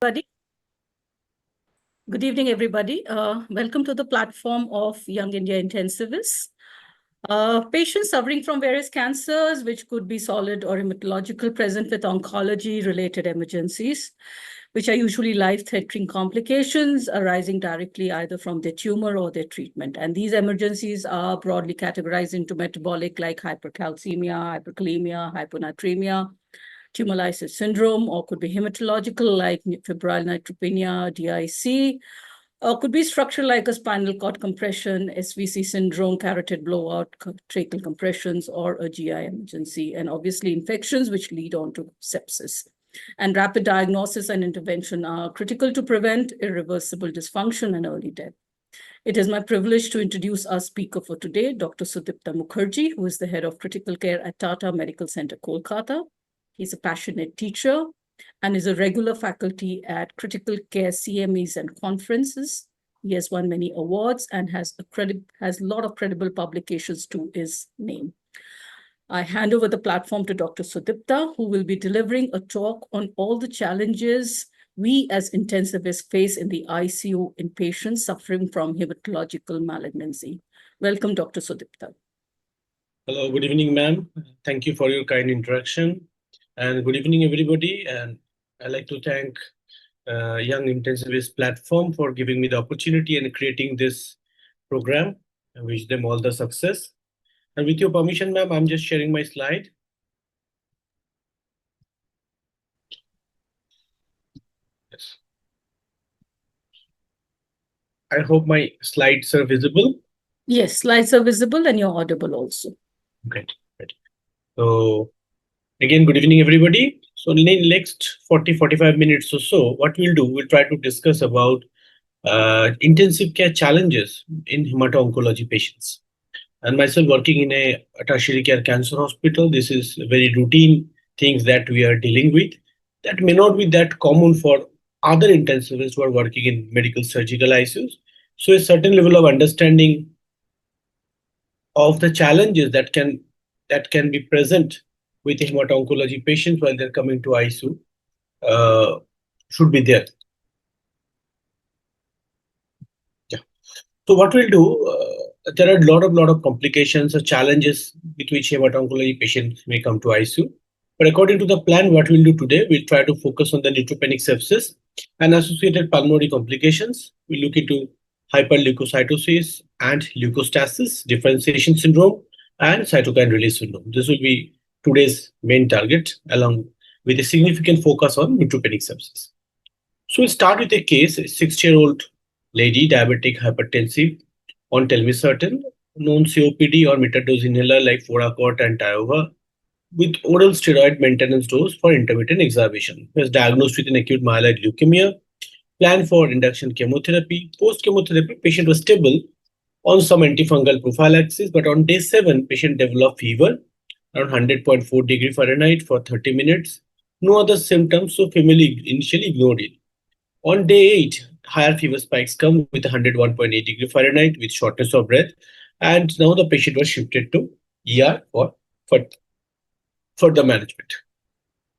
Everybody. Good evening, everybody. Welcome to the platform of Young India Intensivists. Patients suffering from various cancers, which could be solid or hematological, present with oncology-related emergencies, which are usually life-threatening complications arising directly either from their tumor or their treatment. And these emergencies are broadly categorized into metabolic, like hypercalcemia, hyperkalemia, hyponatremia, tumor lysis syndrome, or could be hematological, like febrile neutropenia, DIC, or could be structural, like a spinal cord compression, SVC syndrome, carotid blowout, tracheal compressions, or a GI emergency, and obviously infections which lead on to sepsis. And rapid diagnosis and intervention are critical to prevent irreversible dysfunction and early death. It is my privilege to introduce our speaker for today, Dr. Sudipta Mukherjee, who is the head of critical care at Tata Medical Center, Kolkata. He's a passionate teacher and is a regular faculty at critical care CMEs and conferences. He has won many awards and has a lot of credible publications to his name. I hand over the platform to Dr. Sudipta, who will be delivering a talk on all the challenges we as intensivists face in the ICU in patients suffering from hematological malignancy. Welcome, Dr. Sudipta. Hello, good evening, ma'am. Thank you for your kind introduction. And good evening, everybody. And I'd like to thank Young Intensivist platform for giving me the opportunity and creating this program. I wish them all the success. And with your permission, ma'am, I'm just sharing my slide. Yes. I hope my slides are visible. Yes, slides are visible and you're audible also. Great. So again, good evening, everybody. So in the next 40-45 minutes or so, what we'll try to discuss about intensive care challenges in hemato-oncology patients. And myself working in a tertiary care cancer hospital, this is very routine things that we are dealing with that may not be that common for other intensivists who are working in medical surgical ICUs. So a certain level of understanding of the challenges that can be present with hemato-oncology patients while they're coming to ICU should be there. Yeah. So what we'll do, there are a lot of complications or challenges with which hemato-oncology patients may come to ICU. But according to the plan, what we'll do today, we'll try to focus on the neutropenic sepsis and associated pulmonary complications. We'll look into hyperleukocytosis and leukostasis, differentiation syndrome, and cytokine release syndrome. This will be today's main target, along with a significant focus on neutropenic sepsis. So we'll start with a case, a 60-year-old lady, diabetic, hypertensive, on telmisartan, known COPD or metered-dose inhaler like Foracort and Tioga, with oral steroid maintenance dose for intermittent exacerbation. He was diagnosed with an acute myeloid leukemia, planned for induction chemotherapy. Post-chemotherapy, patient was stable on some antifungal prophylaxis, but on day 7, patient developed fever around 100.4 degree Fahrenheit for 30 minutes. No other symptoms, so family initially ignored it. On day 8, higher fever spikes come with 101.8 degree Fahrenheit with shortness of breath, and now the patient was shifted to ER for further management.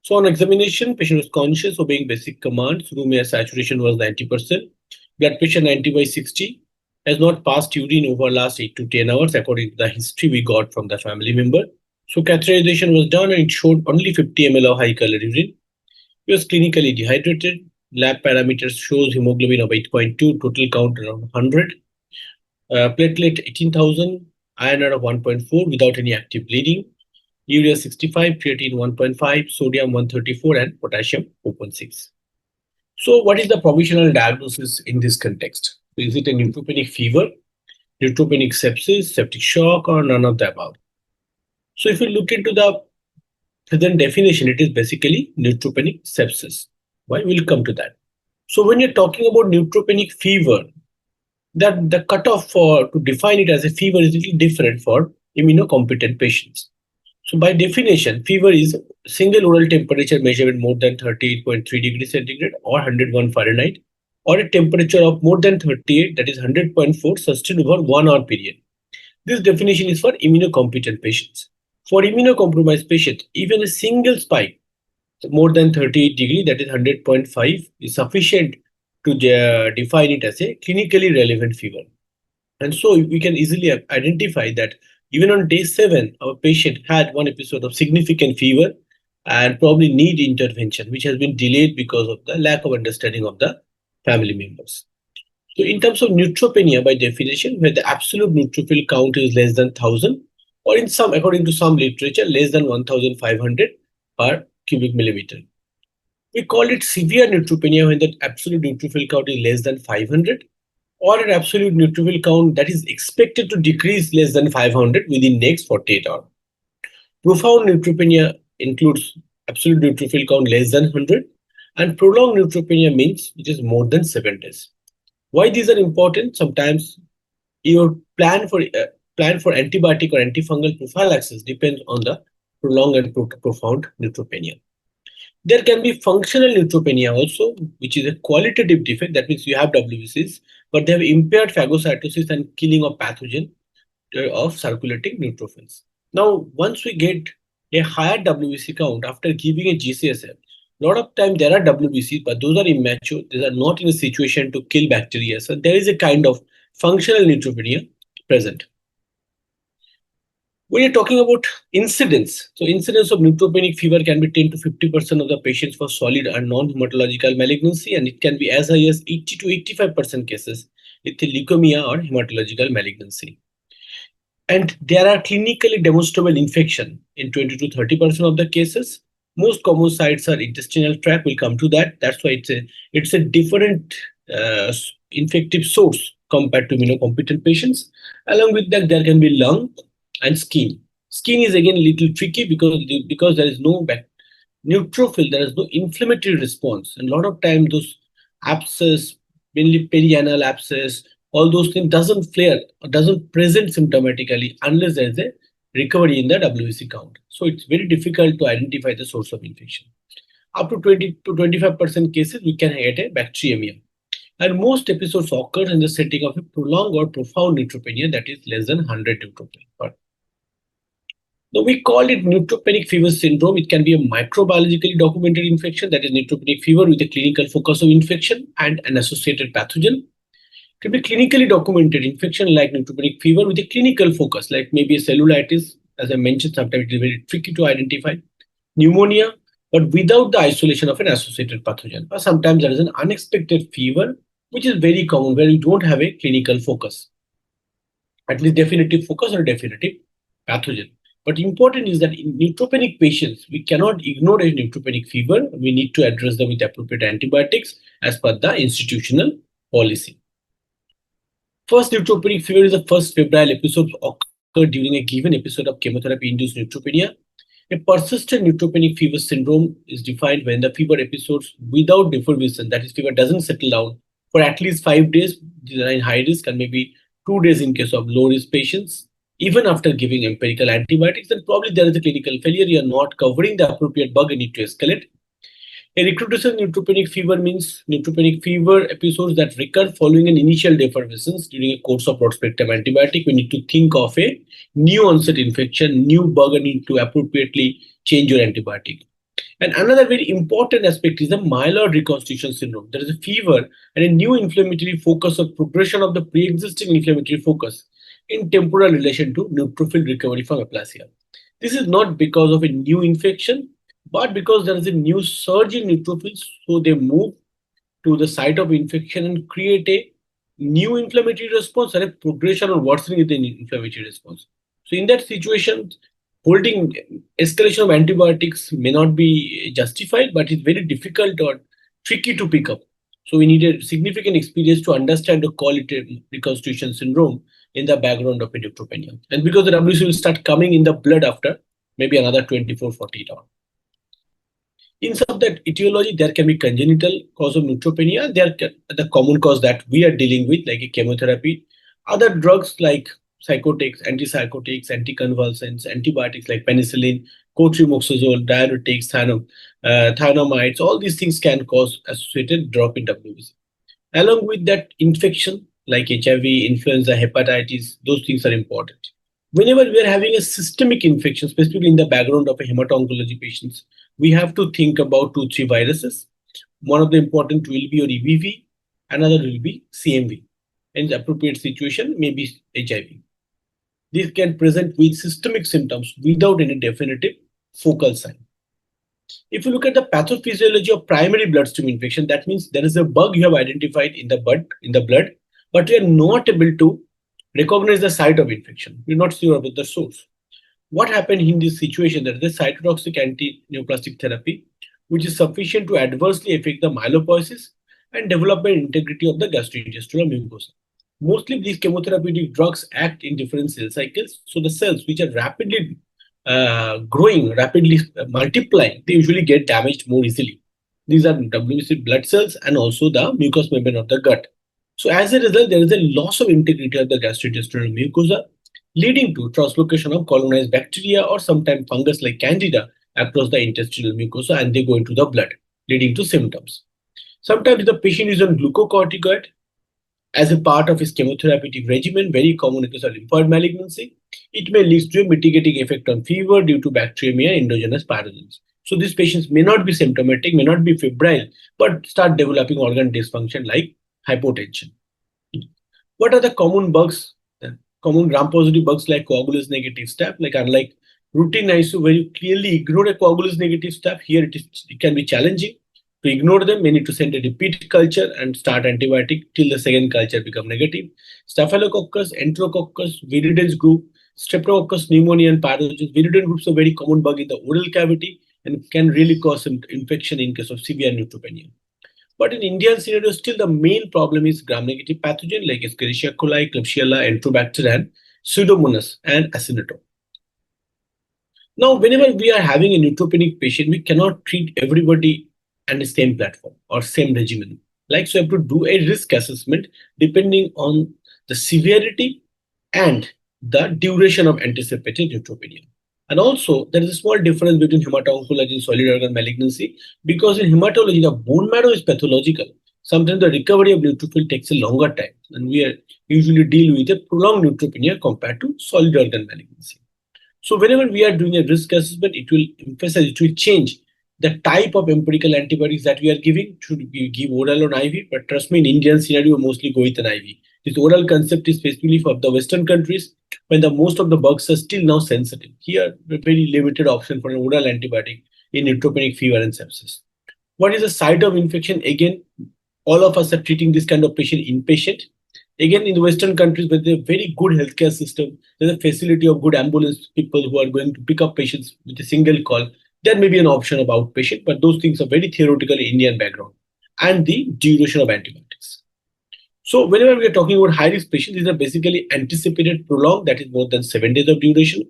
So on examination, patient was conscious, obeying basic commands. Room air saturation was 90%. Blood pressure 90/60. Has not passed urine over last 8 to 10 hours according to the history we got from the family member. So catheterization was done and it showed only 50 ml of high color urine. He was clinically dehydrated. Lab parameters shows hemoglobin of 8.2, total count around 100. Platelet 18,000, INR of 1.4 without any active bleeding. Urea 65, creatine 1.5, sodium 134, and potassium 4.6. So what is the provisional diagnosis in this context? Is it a neutropenic fever, neutropenic sepsis, septic shock, or none of the above? So if you look into the present definition, it is basically neutropenic sepsis. Why? We'll come to that. So when you're talking about neutropenic fever, that the cutoff to define it as a fever is a little different for immunocompetent patients. So by definition, fever is single oral temperature measured more than 38.3 degrees centigrade or 101 Fahrenheit, or a temperature of more than 38, that is 100.4, sustained over 1 hour period. This definition is for immunocompetent patients. For immunocompromised patients, even a single spike, more than 38 degree, that is 100.5, is sufficient to define it as a clinically relevant fever. And so we can easily identify that even on day 7, our patient had one episode of significant fever and probably need intervention, which has been delayed because of the lack of understanding of the family members. So in terms of neutropenia, by definition, where the absolute neutrophil count is less than 1000, or in some, according to some literature, less than 1500 per cubic millimeter. We call it severe neutropenia when the absolute neutrophil count is less than 500, or an absolute neutrophil count that is expected to decrease less than 500 within next 48 hours. Profound neutropenia includes absolute neutrophil count less than 100, and prolonged neutropenia means it is more than 7 days. Why these are important? Sometimes your plan for antibiotic or antifungal prophylaxis depends on the prolonged and profound neutropenia. There can be functional neutropenia also, which is a qualitative defect. That means you have WBCs, but they have impaired phagocytosis and killing of pathogen of circulating neutrophils. Now, once we get a higher WBC count after giving a GCSF, a lot of time there are WBCs, but those are immature. They are not in a situation to kill bacteria. So there is a kind of functional neutropenia present. When you're talking about incidence, so incidence of neutropenic fever can be 10 to 50% of the patients for solid and non-hematological malignancy, and it can be as high as 80 to 85% cases with leukemia or hematological malignancy. And there are clinically demonstrable infection in 20 to 30% of the cases. Most common sites are intestinal tract. We'll come to that. That's why it's a different infective source compared to immunocompetent patients. Along with that, there can be lung and skin. Skin is again a little tricky because there is no neutrophil, there is no inflammatory response. And a lot of time those abscess, mainly perianal abscess, all those things doesn't flare or doesn't present symptomatically unless there is a recovery in the WBC count. So it's very difficult to identify the source of infection. Up to 20 to 25% cases, we can get a bacteremia. And most episodes occur in the setting of a prolonged or profound neutropenia that is less than 100 neutrophil. Now we call it neutropenic fever syndrome. It can be a microbiologically documented infection, that is neutropenic fever with a clinical focus of infection and an associated pathogen. It can be clinically documented infection like neutropenic fever with a clinical focus, like maybe a cellulitis. As I mentioned, sometimes it is very tricky to identify. Pneumonia, but without the isolation of an associated pathogen. Or sometimes there is an unexpected fever, which is very common, where you don't have a clinical focus, at least definitive focus or definitive pathogen. But important is that in neutropenic patients, we cannot ignore a neutropenic fever. We need to address them with appropriate antibiotics as per the institutional policy. First neutropenic fever is the first febrile episode occurred during a given episode of chemotherapy-induced neutropenia. A persistent neutropenic fever syndrome is defined when the fever episodes without defervescence, that is, fever doesn't settle down for at least 5 days, these are in high risk, and maybe 2 days in case of low risk patients. Even after giving empirical antibiotics, then probably there is a clinical failure. You are not covering the appropriate bug and need to escalate. A recrudescent neutropenic fever means neutropenic fever episodes that recur following an initial defervescence during a course of broad-spectrum antibiotic. We need to think of a new onset infection, new bug, and need to appropriately change your antibiotic. And another very important aspect is the myeloid reconstruction syndrome. There is a fever and a new inflammatory focus or progression of the pre-existing inflammatory focus in temporal relation to neutrophil recovery from aplasia. This is not because of a new infection, but because there is a new surge in neutrophils, so they move to the site of infection and create a new inflammatory response and a progression or worsening of the inflammatory response. So in that situation, holding escalation of antibiotics may not be justified, but it's very difficult or tricky to pick up. So we need a significant experience to understand the quality reconstruction syndrome in the background of a neutropenia. And because the WC will start coming in the blood after maybe another 24-48 hours. In some of that etiology, there can be congenital cause of neutropenia. There can, the common cause that we are dealing with, like a chemotherapy, other drugs like psychotics, antipsychotics, anticonvulsants, antibiotics like penicillin, cotrimoxazole, diuretics, thianamides, all these things can cause associated drop in WBC. Along with that, infection like HIV, influenza, hepatitis, those things are important. Whenever we are having a systemic infection, specifically in the background of a hemato-oncology patients, we have to think about 2, 3 viruses. One of the important will be your EBV, another will be CMV. In the appropriate situation, maybe HIV. These can present with systemic symptoms without any definitive focal sign. If you look at the pathophysiology of primary bloodstream infection, that means there is a bug you have identified in the blood, but you are not able to recognize the site of infection. You're not sure about the source. What happened in this situation? There is a cytotoxic anti-neoplastic therapy, which is sufficient to adversely affect the myelopoiesis and development integrity of the gastrointestinal mucosa. Mostly these chemotherapeutic drugs act in different cell cycles. So the cells which are rapidly growing, rapidly multiplying, they usually get damaged more easily. These are WBC blood cells and also the mucous membrane of the gut. So as a result, there is a loss of integrity of the gastrointestinal mucosa, leading to translocation of colonized bacteria or sometimes fungus like candida across the intestinal mucosa, and they go into the blood, leading to symptoms. Sometimes the patient is on glucocorticoid as a part of his chemotherapeutic regimen, very common in case of lymphoid malignancy. It may lead to a mitigating effect on fever due to bacteremia and endogenous pathogens. So these patients may not be symptomatic, may not be febrile, but start developing organ dysfunction like hypotension. What are the common bugs? The common gram-positive bugs like coagulase negative staph, like unlike routine ISO, where you clearly ignore a coagulase negative staph, here it can be challenging. To ignore them, we need to send a repeat culture and start antibiotic till the second culture become negative. Staphylococcus, enterococcus, viridans group, streptococcus pneumoniae and pathogens. Viridans groups are very common bug in the oral cavity and can really cause infection in case of severe neutropenia. But in Indian scenario, still the main problem is gram-negative pathogen like Escherichia coli, Klebsiella, Enterobacter, and Pseudomonas and Acinitum. Now, whenever we are having a neutropenic patient, we cannot treat everybody on the same platform or same regimen. Like, so you have to do a risk assessment depending on the severity and the duration of anticipated neutropenia. And also, there is a small difference between hemato-oncology and solid organ malignancy, because in hematology, the bone marrow is pathological. Sometimes the recovery of neutrophil takes a longer time, and we usually deal with a prolonged neutropenia compared to solid organ malignancy. So whenever we are doing a risk assessment, it will emphasize, it will change the type of empirical antibiotics that we are giving. Should we give oral or IV? But trust me, in Indian scenario, we mostly go with an IV. This oral concept is specifically for the Western countries, when the most of the bugs are still now sensitive. Here, a very limited option for an oral antibiotic in neutropenic fever and sepsis. What is the site of infection? Again, all of us are treating this kind of patient inpatient. Again, in the Western countries, with a very good healthcare system, there's a facility of good ambulance people who are going to pick up patients with a single call. There may be an option of outpatient, but those things are very theoretical in Indian background, and the duration of antibiotics. So whenever we are talking about high-risk patients, these are basically anticipated prolonged, that is more than 7 days of duration,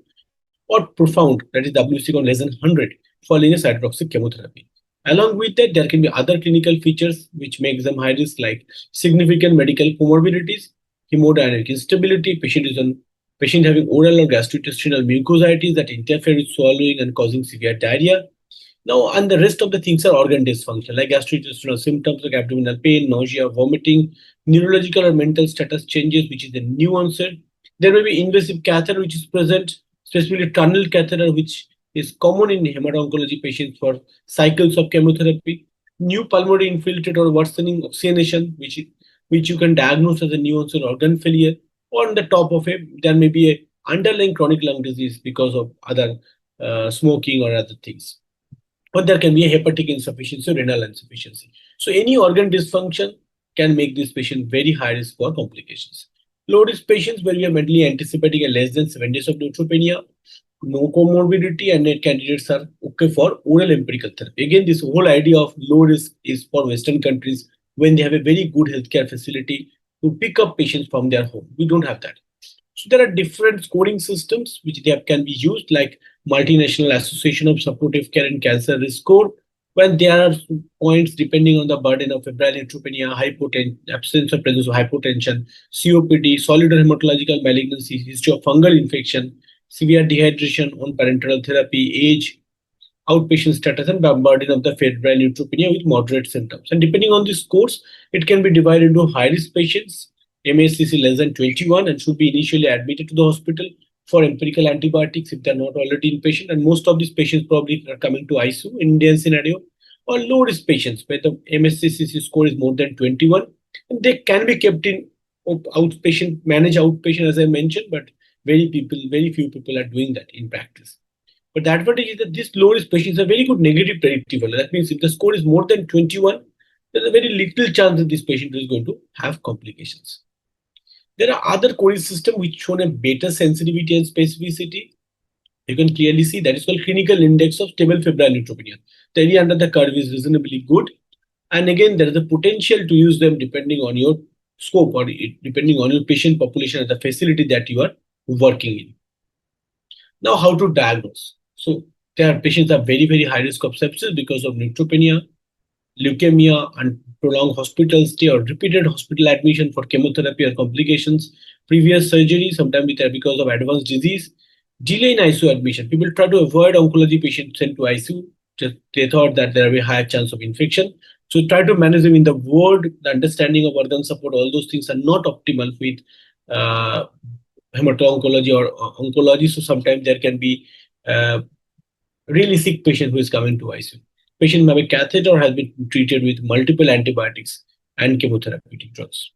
or profound, that is WC count less than 100, following a cytotoxic chemotherapy. Along with that, there can be other clinical features which makes them high risk, like significant medical comorbidities, hemodynamic instability, patient having oral or gastrointestinal mucositis that interfere with swallowing and causing severe diarrhea. Now, and the rest of the things are organ dysfunction, like gastrointestinal symptoms like abdominal pain, nausea, vomiting, neurological or mental status changes, which is the new onset. There may be invasive catheter, which is present, specifically tunnel catheter, which is common in hemato-oncology patients for cycles of chemotherapy. New pulmonary infiltrate or worsening oxygenation, which you can diagnose as a new onset organ failure. Or on the top of it, there may be a underlying chronic lung disease because of other smoking or other things. But there can be a hepatic insufficiency or renal insufficiency. So any organ dysfunction can make this patient very high risk for complications. Low risk patients where we are mentally anticipating a less than 7 days of neutropenia, no comorbidity, and net candidates are okay for oral empirical therapy. Again, this whole idea of low risk is for Western countries when they have a very good healthcare facility to pick up patients from their home. We don't have that. So there are different scoring systems which can be used, like Multinational Association of Supportive Care and Cancer Risk Score, when there are points depending on the burden of febrile neutropenia, absence or presence of hypotension, COPD, solid or hematological malignancy, history of fungal infection, severe dehydration on parenteral therapy, age, outpatient status, and burden of the febrile neutropenia with moderate symptoms. And depending on the scores, it can be divided into high-risk patients, MSCC less than 21, and should be initially admitted to the hospital, for empirical antibiotics if they're not already inpatient. And most of these patients probably are coming to ICU in Indian scenario, or low risk patients where the MSCCC score is more than 21. And they can be kept in outpatient, managed outpatient, as I mentioned, but very few people are doing that in practice. But the advantage is that this low risk patient is a very good negative predictive value. That means if the score is more than 21, there's a very little chance that this patient is going to have complications. There are other coding systems which show a better sensitivity and specificity. You can clearly see that is called clinical index of stable febrile neutropenia. The area under the curve is reasonably good. And again, there is a potential to use them depending on your scope or depending on your patient population at the facility that you are working in. Now, how to diagnose? So, there are patients are very high risk of sepsis because of neutropenia, leukemia, and prolonged hospital stay or repeated hospital admission for chemotherapy or complications, previous surgery, sometimes because of advanced disease, delay in ICU admission. People try to avoid oncology patients sent to ICU. Just they thought that there will be a higher chance of infection. So try to manage them in the ward. The understanding of organ support, all those things are not optimal with uh, hemato-oncology or oncology. So sometimes there can be really sick patient who is coming to ICU. Patient may be catheter or has been treated with multiple antibiotics and chemotherapeutic drugs.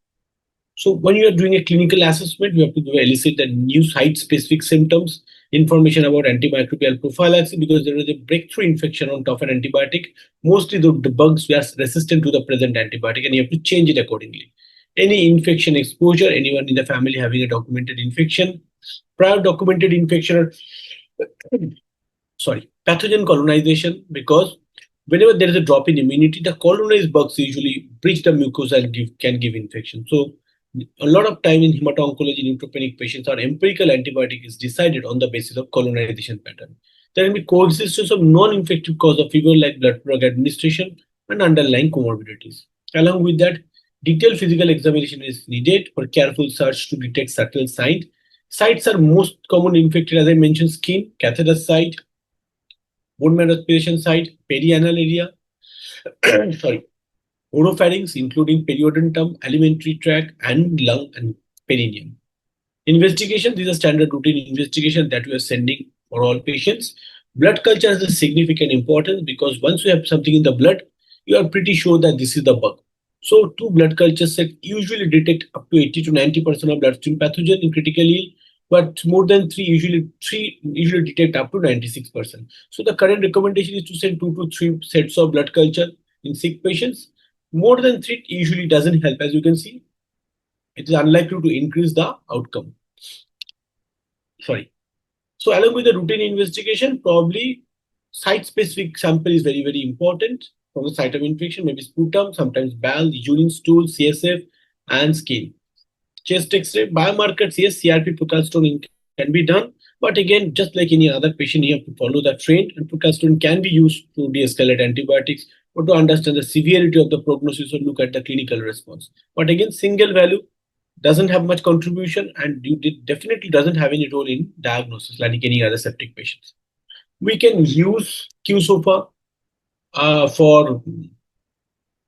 So when you are doing a clinical assessment, you have to elicit the new site-specific symptoms, information about antimicrobial prophylaxis, because there is a breakthrough infection on top of an antibiotic. Mostly the bugs were resistant to the present antibiotic, and you have to change it accordingly. Any infection exposure, anyone in the family having a documented infection, prior documented infection, pathogen colonization, because whenever there is a drop in immunity, the colonized bugs usually breach the mucosa and can give infection. So a lot of time in hemato-oncology neutropenic patients, our empirical antibiotic is decided on the basis of colonization pattern. There can be coexistence of non-infective cause of fever like blood drug administration and underlying comorbidities. Along with that, detailed physical examination is needed for careful search to detect subtle signs. Sites are most commonly infected, as I mentioned, skin, catheter site, bone marrow aspiration site, perianal area, oropharynx, including periodontum, alimentary tract, and lung and perineum. Investigation, these are standard routine investigation that we are sending for all patients. Blood culture has a significant importance because once you have something in the blood, you are pretty sure that this is the bug. So two blood culture sets usually detect up to 80 to 90% of bloodstream pathogen in critically, but more than three usually detect up to 96%. So the current recommendation is to send 2 to 3 sets of blood culture in sick patients. More than 3 usually doesn't help, as you can see. It is unlikely to increase the outcome. So along with the routine investigation, probably site-specific sample is very important from the site of infection, maybe sputum, sometimes bowel, urine stool, CSF, and skin. Chest X-ray, biomarkers, yes, CRP procalcitonin can be done, but again, just like any other patient, you have to follow that trend, and procalcitonin can be used to de-escalate antibiotics or to understand the severity of the prognosis or look at the clinical response. But again, single value doesn't have much contribution, and definitely doesn't have any role in diagnosis like any other septic patients. We can use QSOFA for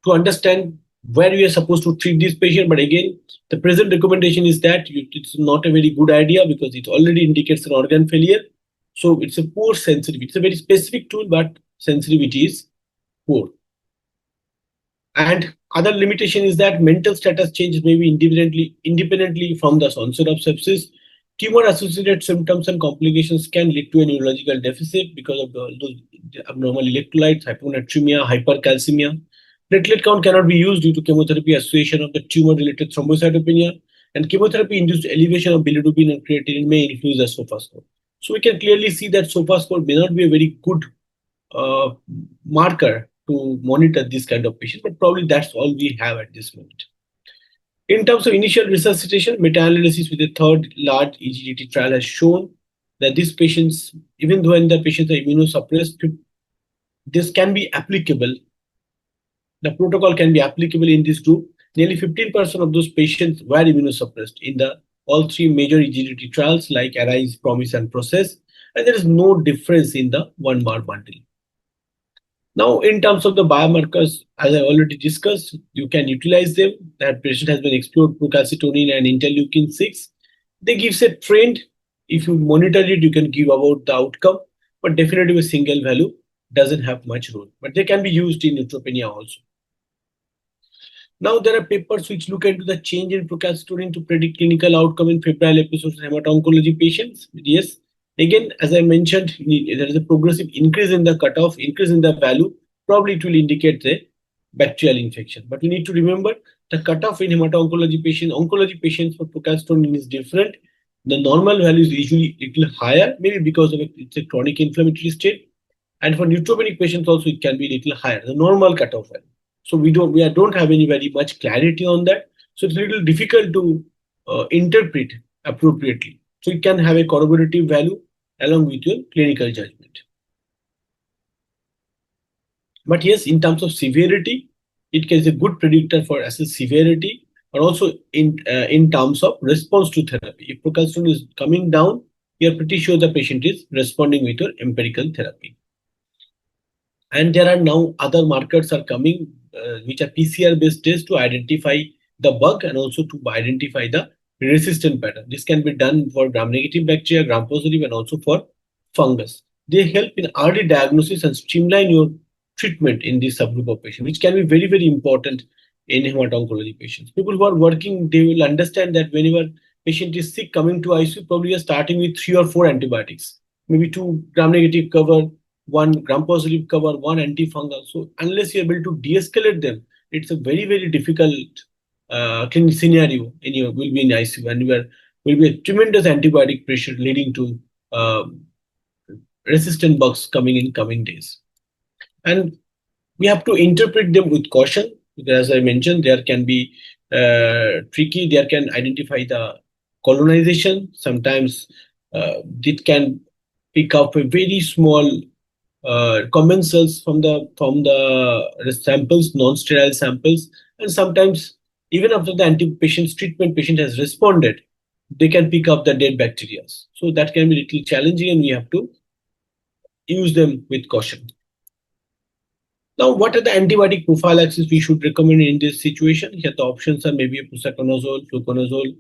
to understand where we are supposed to treat this patient. But again, the present recommendation is that it's not a very good idea because it already indicates an organ failure. So it's a poor sensitivity. It's a very specific tool, but sensitivity is poor. And other limitation is that mental status changes may be independently from the onset of sepsis. Tumor-associated symptoms and complications can lead to a neurological deficit because of those abnormal electrolytes, hyponatremia, hypercalcemia. Platelet count cannot be used due to chemotherapy association of the tumor-related thrombocytopenia, and chemotherapy-induced elevation of bilirubin and creatinine may influence the SOFA score. So we can clearly see that SOFA score may not be a very good marker to monitor this kind of patient, but probably that's all we have at this moment. In terms of initial resuscitation, meta-analysis with a third large EGDT trial has shown that these patients, even though when the patients are immunosuppressed, this can be applicable. The protocol can be applicable in this group. Nearly 15% of those patients were immunosuppressed in the all three major EGDT trials like ARISE, PROMISE, and PROCESS, and there is no difference in the 1 bar bundle. Now, in terms of the biomarkers, as I already discussed, you can utilize them. That patient has been explored procalcitonin and interleukin 6. They give a trend if you monitor it, you can give about the outcome, but definitely a single value doesn't have much role. But they can be used in neutropenia also. Now, there are papers which look into the change in procalcitonin to predict clinical outcome in febrile episodes in hemato-oncology patients. Yes, again, as I mentioned, there is a progressive increase in the cutoff, increase in the value. Probably it will indicate the bacterial infection. But we need to remember the cutoff in oncology patients for procalcitonin is different. The normal value is usually a little higher, maybe because of it's a chronic inflammatory state. And for neutropenic patients also, it can be a little higher, the normal cutoff value. So we don't have any very much clarity on that. So it's a little difficult to interpret appropriately. So it can have a corroborative value along with your clinical judgment. But yes, in terms of severity, it is a good predictor for assess severity, or also in terms of response to therapy. If procalcitonin is coming down, you are pretty sure the patient is responding with your empirical therapy. And there are now other markers are coming, which are PCR-based tests to identify the bug and also to identify the resistant pattern. This can be done for gram-negative bacteria, gram-positive, and also for fungus. They help in early diagnosis and streamline your treatment in this subgroup of patients, which can be very, very important in hemato-oncology patients. People who are working, they will understand that whenever patient is sick coming to ICU, probably you're starting with 3 or 4 antibiotics, maybe 2 gram-negative cover, 1 gram-positive cover, 1 antifungal. So unless you're able to de-escalate them, it's a very, very difficult clinical scenario and you will be in ICU, and will be a tremendous antibiotic pressure leading to resistant bugs coming in coming days. And we have to interpret them with caution, because as I mentioned, there can be tricky, there can identify the colonization. Sometimes it can pick up a very small commensals from the samples, non-sterile samples, and sometimes even after the patient's treatment, patient has responded, they can pick up the dead bacteria. So that can be a little challenging, and we have to use them with caution. Now, what are the antibiotic prophylaxis we should recommend in this situation? Here the options are maybe a posaconazole, fluconazole,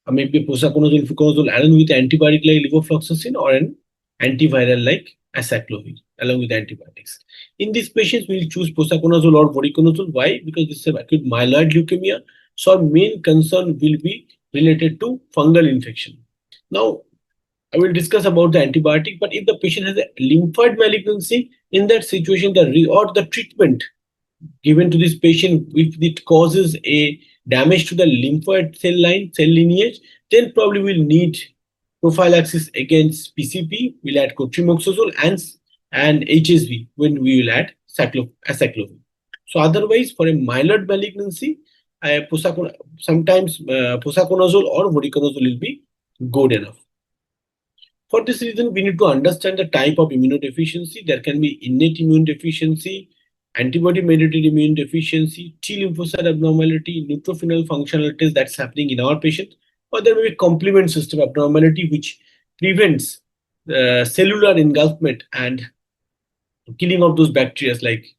or maybe posaconazole, fluconazole along with antibiotic like levofloxacin, or an antiviral like acyclovir along with antibiotics. In these patients, we will choose posaconazole or voriconazole. Why? Because this is acute myeloid leukemia. So our main concern will be related to fungal infection. Now, I will discuss about the antibiotic, but if the patient has a lymphoid malignancy, in that situation, the treatment given to this patient, if it causes a damage to the lymphoid cell lineage, then probably we'll need prophylaxis against PCP. We'll add cotrimoxazole and HSV when we will add acyclovir. So otherwise, for a myeloid malignancy, sometimes posaconazole or voriconazole will be good enough. For this reason, we need to understand the type of immunodeficiency. There can be innate immune deficiency, antibody-mediated immune deficiency, T lymphocyte abnormality, neutrophil functionalities that's happening in our patient, or there may be complement system abnormality which prevents cellular engulfment and killing of those bacteria like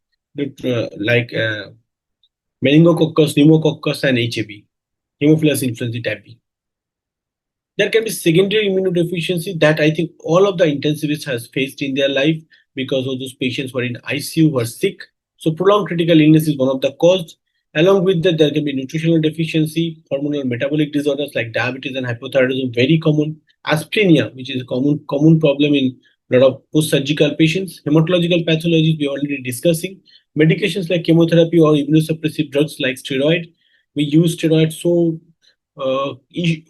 meningococcus, pneumococcus, and HAB, Haemophilus influenzae type B. There can be secondary immunodeficiency that I think all of the intensivists has faced in their life, because of those patients who are in ICU who are sick. So prolonged critical illness is one of the causes. Along with that, there can be nutritional deficiency, hormonal metabolic disorders like diabetes and hypothyroidism, very common. Asthenia, which is a common problem in a lot of post-surgical patients. Hematological pathologies we are already discussing. Medications like chemotherapy or immunosuppressive drugs like steroid. We use steroids so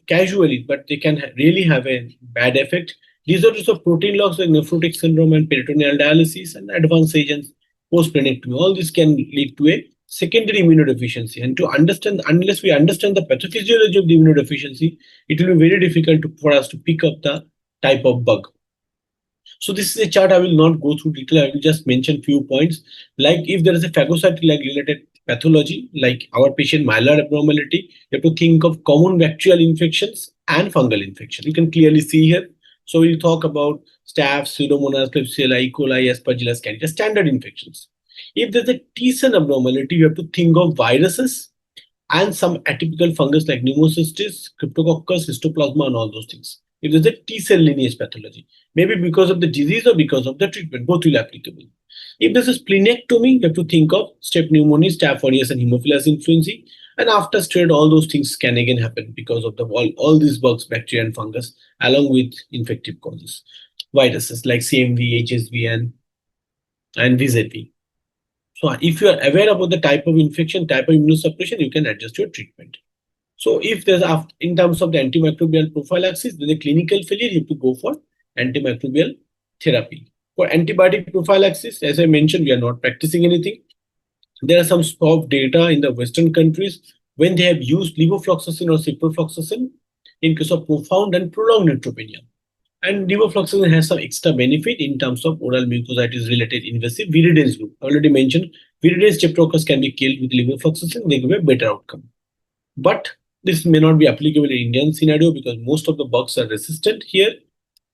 casually, but they can really have a bad effect. Disorders of protein loss like nephrotic syndrome and peritoneal dialysis and advanced agents post-prenectomy. All this can lead to a secondary immunodeficiency. And to understand, unless we understand the pathophysiology of the immunodeficiency, it will be very difficult for us to pick up the type of bug. So this is a chart I will not go through detail. I will just mention few points. Like if there is a phagocytic-like related pathology, like our patient myeloid abnormality, you have to think of common bacterial infections and fungal infection. You can clearly see here. So we'll talk about staph, pseudomonas, Klebsiella, E. coli, Aspergillus, Candida, standard infections. If there's a T-cell abnormality, you have to think of viruses and some atypical fungus like pneumocystis, cryptococcus, histoplasma, and all those things. if there's a T cell lineage pathology, maybe because of the disease or because of the treatment, both will be applicable. If this is splenectomy, you have to think of strep pneumonitis, staph aureus, and Haemophilus influenzae. And after steroid, all those things can again happen because of the all these bugs, bacteria, and fungus, along with infective causes, viruses like CMV, HSV, and VZV. So if you are aware about the type of infection, type of immunosuppression, you can adjust your treatment. So if there's in terms of the antimicrobial prophylaxis, there's a clinical failure, you have to go for antimicrobial therapy. For antibiotic prophylaxis, as I mentioned, we are not practicing anything. There are some soft data in the Western countries when they have used levofloxacin or ciprofloxacin in case of profound and prolonged neutropenia. And levofloxacin has some extra benefit in terms of oral mucositis related invasive viridans group. I already mentioned viridans streptococcus can be killed with levofloxacin, they give a better outcome. But this may not be applicable in Indian scenario because most of the bugs are resistant here,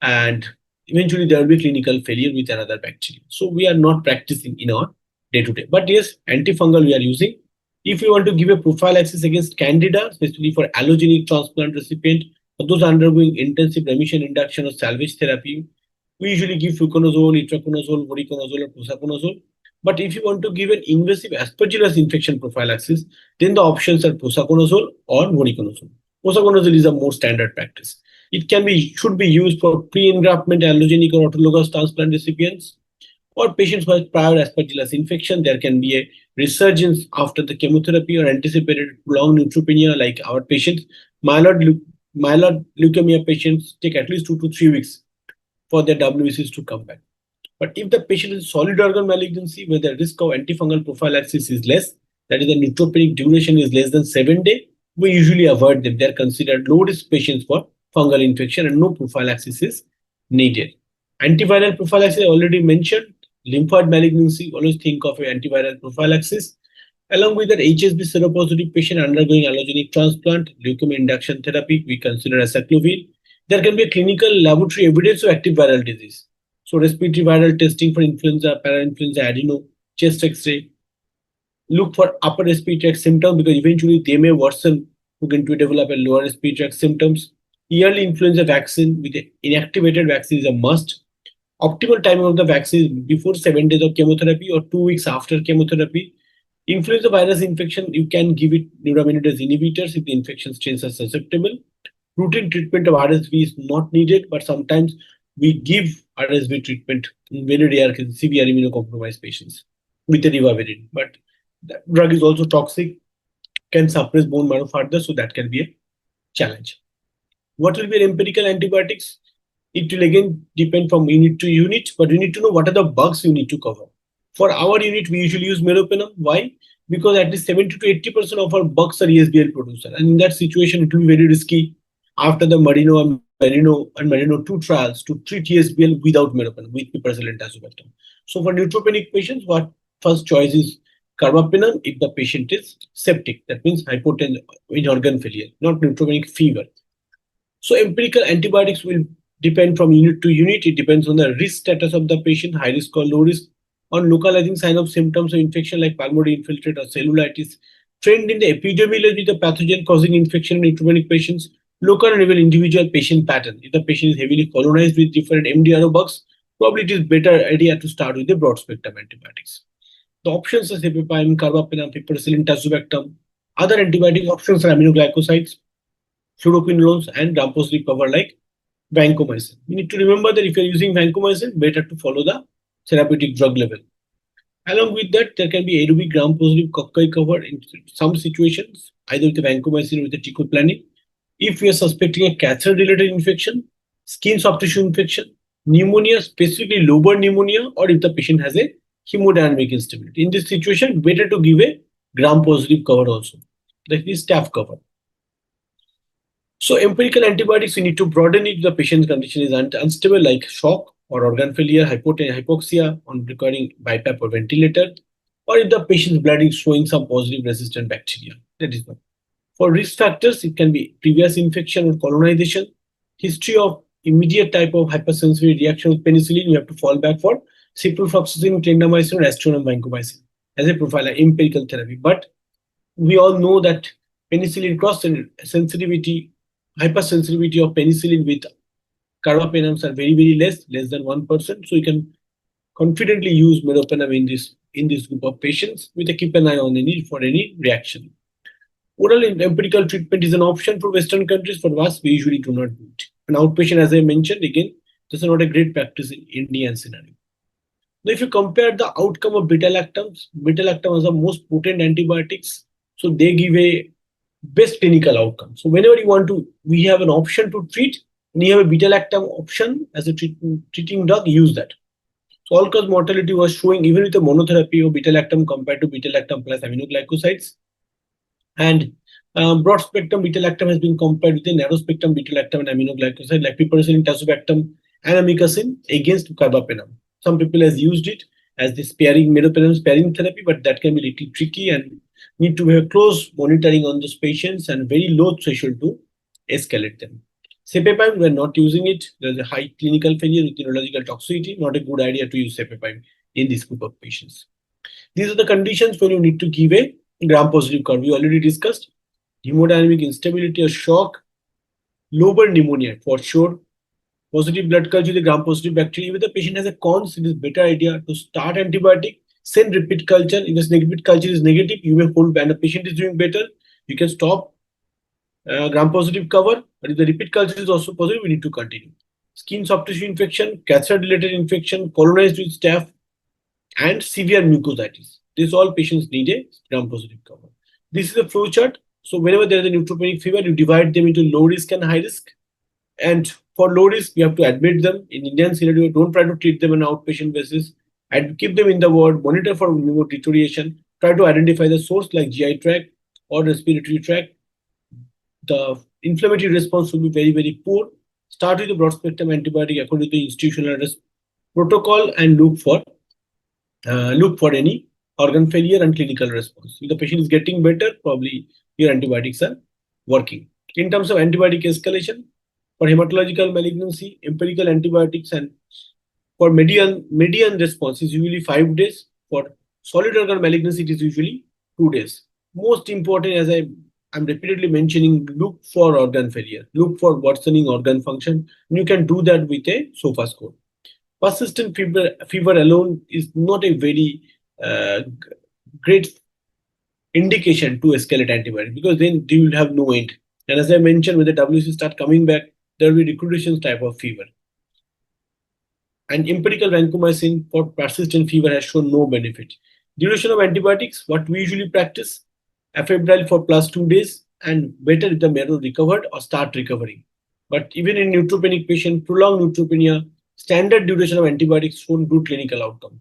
and eventually there will be clinical failure with another bacteria. So we are not practicing in our day-to-day. But yes, antifungal we are using. If you want to give a prophylaxis against candida, especially for allogenic transplant recipient, or those undergoing intensive remission induction or salvage therapy, we usually give fluconazole, itraconazole, voriconazole, or posaconazole. But if you want to give an invasive aspergillus infection prophylaxis, then the options are posaconazole or voriconazole. Posaconazole is a more standard practice. It should be used for pre-engraftment allogenic or autologous transplant recipients or patients who have prior aspergillus infection. There can be a resurgence after the chemotherapy or anticipated prolonged neutropenia like our patients. Myeloid leukemia patients take at least 2 to 3 weeks for their WBCs to come back. But if the patient is solid organ malignancy where the risk of antifungal prophylaxis is less, that is the neutropenic duration is less than 7 days, we usually avoid them. They are considered low risk patients for fungal infection and no prophylaxis is needed. Antiviral prophylaxis I already mentioned. Lymphoid malignancy, always think of an antiviral prophylaxis. Along with that, HSV seropositive patient undergoing allogenic transplant, leukemia induction therapy, we consider as aclovir. There can be a clinical laboratory evidence of active viral disease. So respiratory viral testing for influenza, parainfluenza, adeno, chest X-ray. Look for upper respiratory tract symptoms because eventually they may worsen, who can develop a lower respiratory tract symptoms. Yearly influenza vaccine with inactivated vaccine is a must. Optimal timing of the vaccine before 7 days of chemotherapy or 2 weeks after chemotherapy. Influenza virus infection, you can give it neuraminidase inhibitors if the infection strains are susceptible. Routine treatment of RSV is not needed, but sometimes we give RSV treatment in very rare cases, severe immunocompromised patients with a ribavirin. But the drug is also toxic, can suppress bone marrow further, so that can be a challenge. What will be empirical antibiotics? It will again depend from unit to unit, but you need to know what are the bugs you need to cover. For our unit, we usually use meropenem. Why? Because at least 70 to 80% of our bugs are ESBL producer. And in that situation, it will be very risky after the Marino 2 trials to treat ESBL without meropenem, with piperacillin tazobactam. So for neutropenic patients, what first choice is carbapenem if the patient is septic. That means hypotension in organ failure, not neutropenic fever. So empirical antibiotics will depend from unit to unit. It depends on the risk status of the patient, high risk or low risk, on localizing sign of symptoms of infection like pulmonary infiltrate or cellulitis, trend in the epidemiology of the pathogen causing infection in neutropenic patients, local and even individual patient pattern. If the patient is heavily colonized with different MDRO bugs, probably it is better idea to start with the broad spectrum antibiotics. The options are cefepime, carbapenem, piperacillin, tazobactam. Other antibiotic options are aminoglycosides, fluoroquinolones, and gram-positive cover like vancomycin. You need to remember that if you're using vancomycin, better to follow the therapeutic drug level. Along with that, there can be aerobic gram-positive cocci cover in some situations, either with the vancomycin or with the teicoplanin. If we are suspecting a catheter-related infection, skin soft tissue infection, pneumonia, specifically lobar pneumonia, or if the patient has a hemodynamic instability. In this situation, better to give a gram-positive cover also. That is staph cover. So empirical antibiotics, we need to broaden it if the patient's condition is unstable, like shock or organ failure, hypoxia on requiring BiPAP or ventilator, or if the patient's blood is showing some positive resistant bacteria. That is one. For risk factors, it can be previous infection or colonization, history of immediate type of hypersensitivity reaction with penicillin. You have to fall back for ciprofloxacin, clindamycin, or aztreonam vancomycin as a profile empirical therapy. But we all know that penicillin cross sensitivity, hypersensitivity of penicillin with carbapenems are very less than 1%. So you can confidently use meropenem in this group of patients with a keep an eye on any reaction. Oral empirical treatment is an option for Western countries. For us, we usually do not do it. An outpatient, as I mentioned, again, this is not a great practice in Indian scenario. Now, if you compare the outcome of beta-lactams are the most potent antibiotics. So they give a best clinical outcome. So whenever you want to, we have an option to treat, and you have a beta-lactam option as a treating drug, use that. So all-cause mortality was showing even with the monotherapy of beta-lactam compared to beta-lactam plus aminoglycosides. And broad spectrum beta-lactam has been compared with a narrow spectrum beta-lactam and aminoglycoside like piperacillin, tazobactam, and amikacin against carbapenem. Some people has used it as the meropenem sparing therapy, but that can be little tricky and need to have close monitoring on those patients and very low threshold to escalate them. Cefepime, we are not using it. There's a high clinical failure with neurological toxicity. Not a good idea to use cefepime in this group of patients. These are the conditions when you need to give a gram-positive curve. We already discussed hemodynamic instability or shock, lobar pneumonia for sure, positive blood culture with a gram-positive bacteria. If the patient has a cons, it is better idea to start antibiotic, send repeat culture. If this repeat culture is negative, you may hold and the patient is doing better. You can stop gram-positive cover, but if the repeat culture is also positive, we need to continue. Skin soft tissue infection, catheter-related infection, colonized with staph, and severe mucositis. These all patients need a gram-positive cover. This is a flow chart. So whenever there is a neutropenic fever, you divide them into low risk and high risk. And for low risk, you have to admit them. In Indian scenario, don't try to treat them on an outpatient basis. And keep them in the ward, monitor for deterioration, try to identify the source like GI tract or respiratory tract. The inflammatory response will be very poor. Start with the broad spectrum antibiotic according to the institutional protocol and look for any organ failure and clinical response. If the patient is getting better, probably your antibiotics are working. In terms of antibiotic escalation, for hematological malignancy, empirical antibiotics, and for median response is usually 5 days. For solid organ malignancy, it is usually 2 days. Most important, as I'm repeatedly mentioning, look for organ failure, look for worsening organ function. And you can do that with a SOFA score. Persistent fever alone is not a very great indication to escalate antibiotics because then you will have no end. And as I mentioned, when the WC start coming back, there will be recrudescence type of fever. And empirical vancomycin for persistent fever has shown no benefit. Duration of antibiotics, what we usually practice, febrile for +2 days and better if the marrow recovered or start recovering. But even in neutropenic patient, prolonged neutropenia, standard duration of antibiotics shown good clinical outcome.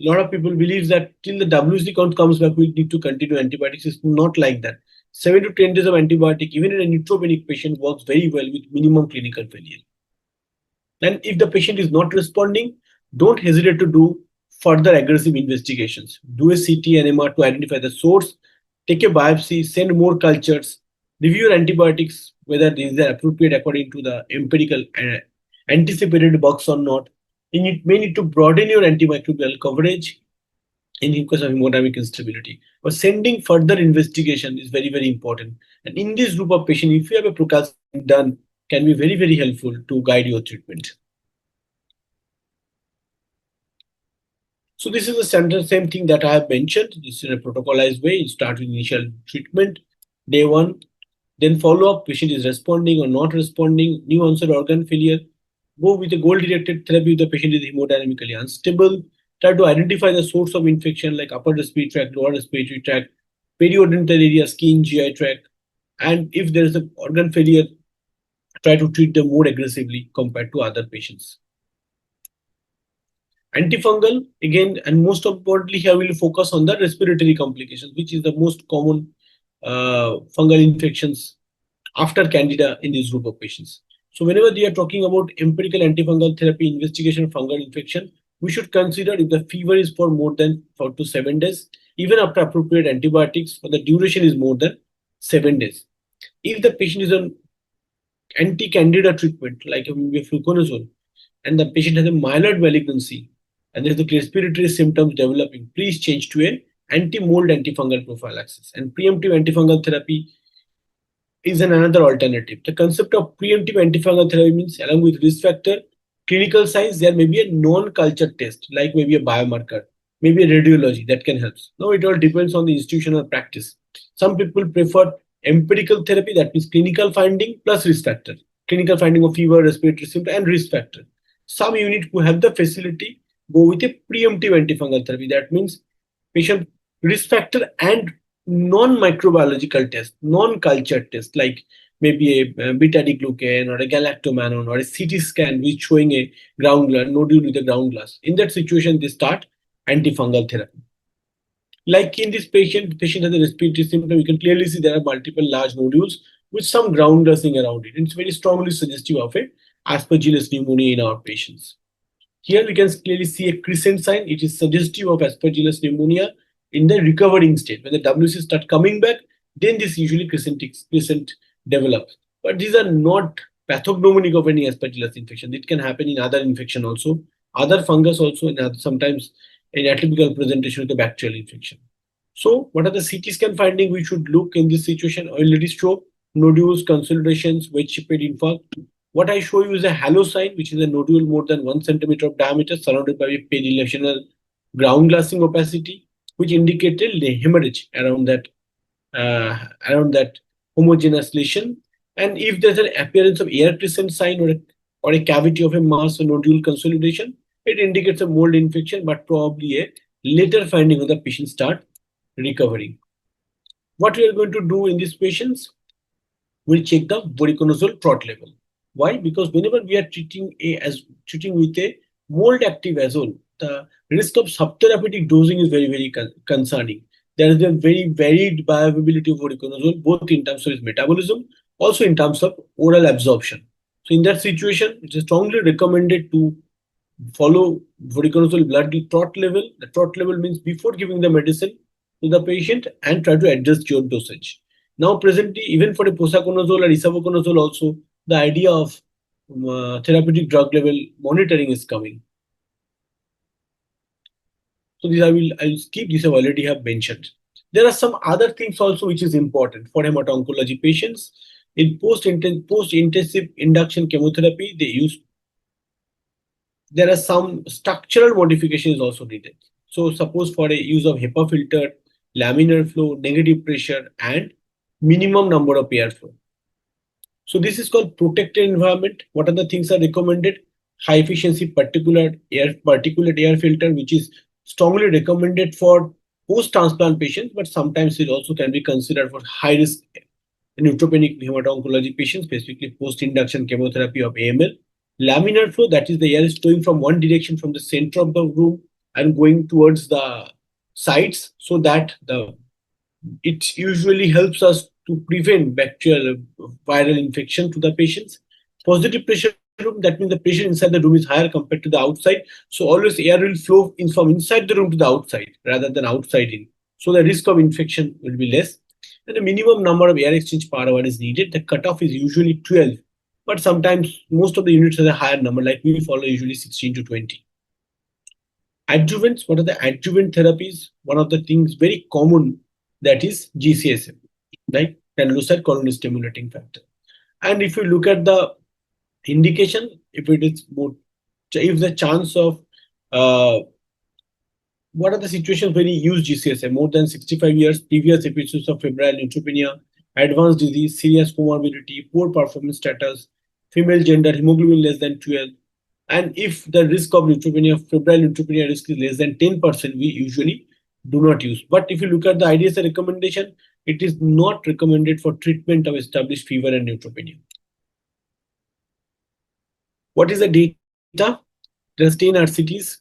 A lot of people believe that till the WC count comes back, we need to continue antibiotics. It's not like that. 7 to 10 days of antibiotic, even in a neutropenic patient, works very well with minimum clinical failure. And if the patient is not responding, don't hesitate to do further aggressive investigations. Do a CT and MR to identify the source, take a biopsy, send more cultures, review your antibiotics, whether these are appropriate according to the empirical anticipated box or not. And you may need to broaden your antimicrobial coverage in case of hemodynamic instability. But sending further investigation is very important. And in this group of patients, if you have a procalcitonin done, can be very helpful to guide your treatment. So this is the same thing that I have mentioned. This is in a protocolized way. You start with initial treatment, day 1, then follow up, patient is responding or not responding, new onset organ failure. Go with a goal-directed therapy if the patient is hemodynamically unstable. Try to identify the source of infection like upper respiratory tract, lower respiratory tract, periodontal area, skin, GI tract. And if there is an organ failure, try to treat them more aggressively compared to other patients. Antifungal, again, and most importantly, here we will focus on the respiratory complications, which is the most common fungal infections after Candida in this group of patients. So whenever we are talking about empirical antifungal therapy investigation of fungal infection, we should consider if the fever is for more than 4 to 7 days, even after appropriate antibiotics, or the duration is more than 7 days. If the patient is on anti-Candida treatment, like fluconazole, and the patient has a myeloid malignancy, and there is the respiratory symptoms developing, please change to an anti-mold antifungal prophylaxis. And preemptive antifungal therapy is another alternative. The concept of preemptive antifungal therapy means along with risk factor, clinical signs, there may be a non-culture test, like maybe a biomarker, maybe a radiology that can help. Now it all depends on the institutional practice. Some people prefer empirical therapy, that means clinical finding plus risk factor. Clinical finding of fever, respiratory symptom, and risk factor. Some unit who have the facility go with a preemptive antifungal therapy. That means patient risk factor and non-microbiological test, non-culture test, like maybe a beta-glucan or a galactomannan or a CT scan which showing a ground glass, nodule with a ground glass. In that situation, they start antifungal therapy. Like in this patient, the patient has a respiratory symptom. You can clearly see there are multiple large nodules with some ground glassing around it. It's very strongly suggestive of a aspergillus pneumoniae in our patients. Here we can clearly see a crescent sign. It is suggestive of aspergillus pneumonia in the recovering state. When the WC start coming back, then this usually crescent develops. But these are not pathognomonic of any aspergillus infection. It can happen in other infection also, other fungus also, and sometimes in atypical presentation with the bacterial infection. So what are the CT scan findings we should look in this situation? I already show nodules, consolidations, wedge-shaped infarct. What I show you is a halo sign, which is a nodule more than 1 centimeter of diameter surrounded by a perilesional ground glassing opacity, which indicated the hemorrhage around that homogeneous lesion. And if there's an appearance of air crescent sign or a cavity of a mass or nodule consolidation, it indicates a mold infection, but probably a later finding of the patient start recovering. What we are going to do in these patients, we'll check the voriconazole trot level. Why? Because whenever we are treating with a mold active azole, the risk of subtherapeutic dosing is very, very concerning. There is a very varied bioavailability of voriconazole, both in terms of its metabolism, also in terms of oral absorption. So in that situation, it is strongly recommended to follow voriconazole blood trot level. The trot level means before giving the medicine to the patient and try to adjust your dosage. Now, presently, even for a posaconazole or isavuconazole also, the idea of therapeutic drug level monitoring is coming. So these I will skip. These I already have mentioned. There are some other things also which is important for hemato-oncology patients. In post-intensive induction chemotherapy, there are some structural modifications also needed. So suppose for a use of HEPA filter, laminar flow, negative pressure, and minimum number of airflow. So this is called protected environment. What are the things are recommended? High efficiency particulate air filter, which is strongly recommended for post-transplant patients, but sometimes it also can be considered for high risk neutropenic hemato-oncology patients, specifically post-induction chemotherapy of AML. Laminar flow, that is the air is flowing from one direction from the center of the room and going towards the sides, so that it usually helps us to prevent bacterial viral infection to the patients. Positive pressure room, that means the pressure inside the room is higher compared to the outside. So always air will flow in from inside the room to the outside rather than outside in. So the risk of infection will be less. And the minimum number of air exchange per hour is needed. The cutoff is usually 12, but sometimes most of the units has a higher number, like we follow usually 16 to 20. Adjuvants, what are the adjuvant therapies? One of the things very common, that is GCSF, right? Granulocyte colony stimulating factor. And if you look at the indication, if it is more, if the chance of what are the situations when you use GCSF? More than 65 years, previous episodes of febrile neutropenia, advanced disease, serious comorbidity, poor performance status, female gender, hemoglobin less than 12. And if the risk of neutropenia, febrile neutropenia risk is less than 10%, we usually do not use. But if you look at the IDSA recommendation, it is not recommended for treatment of established fever and neutropenia. What is the data? There are 10 RCTs.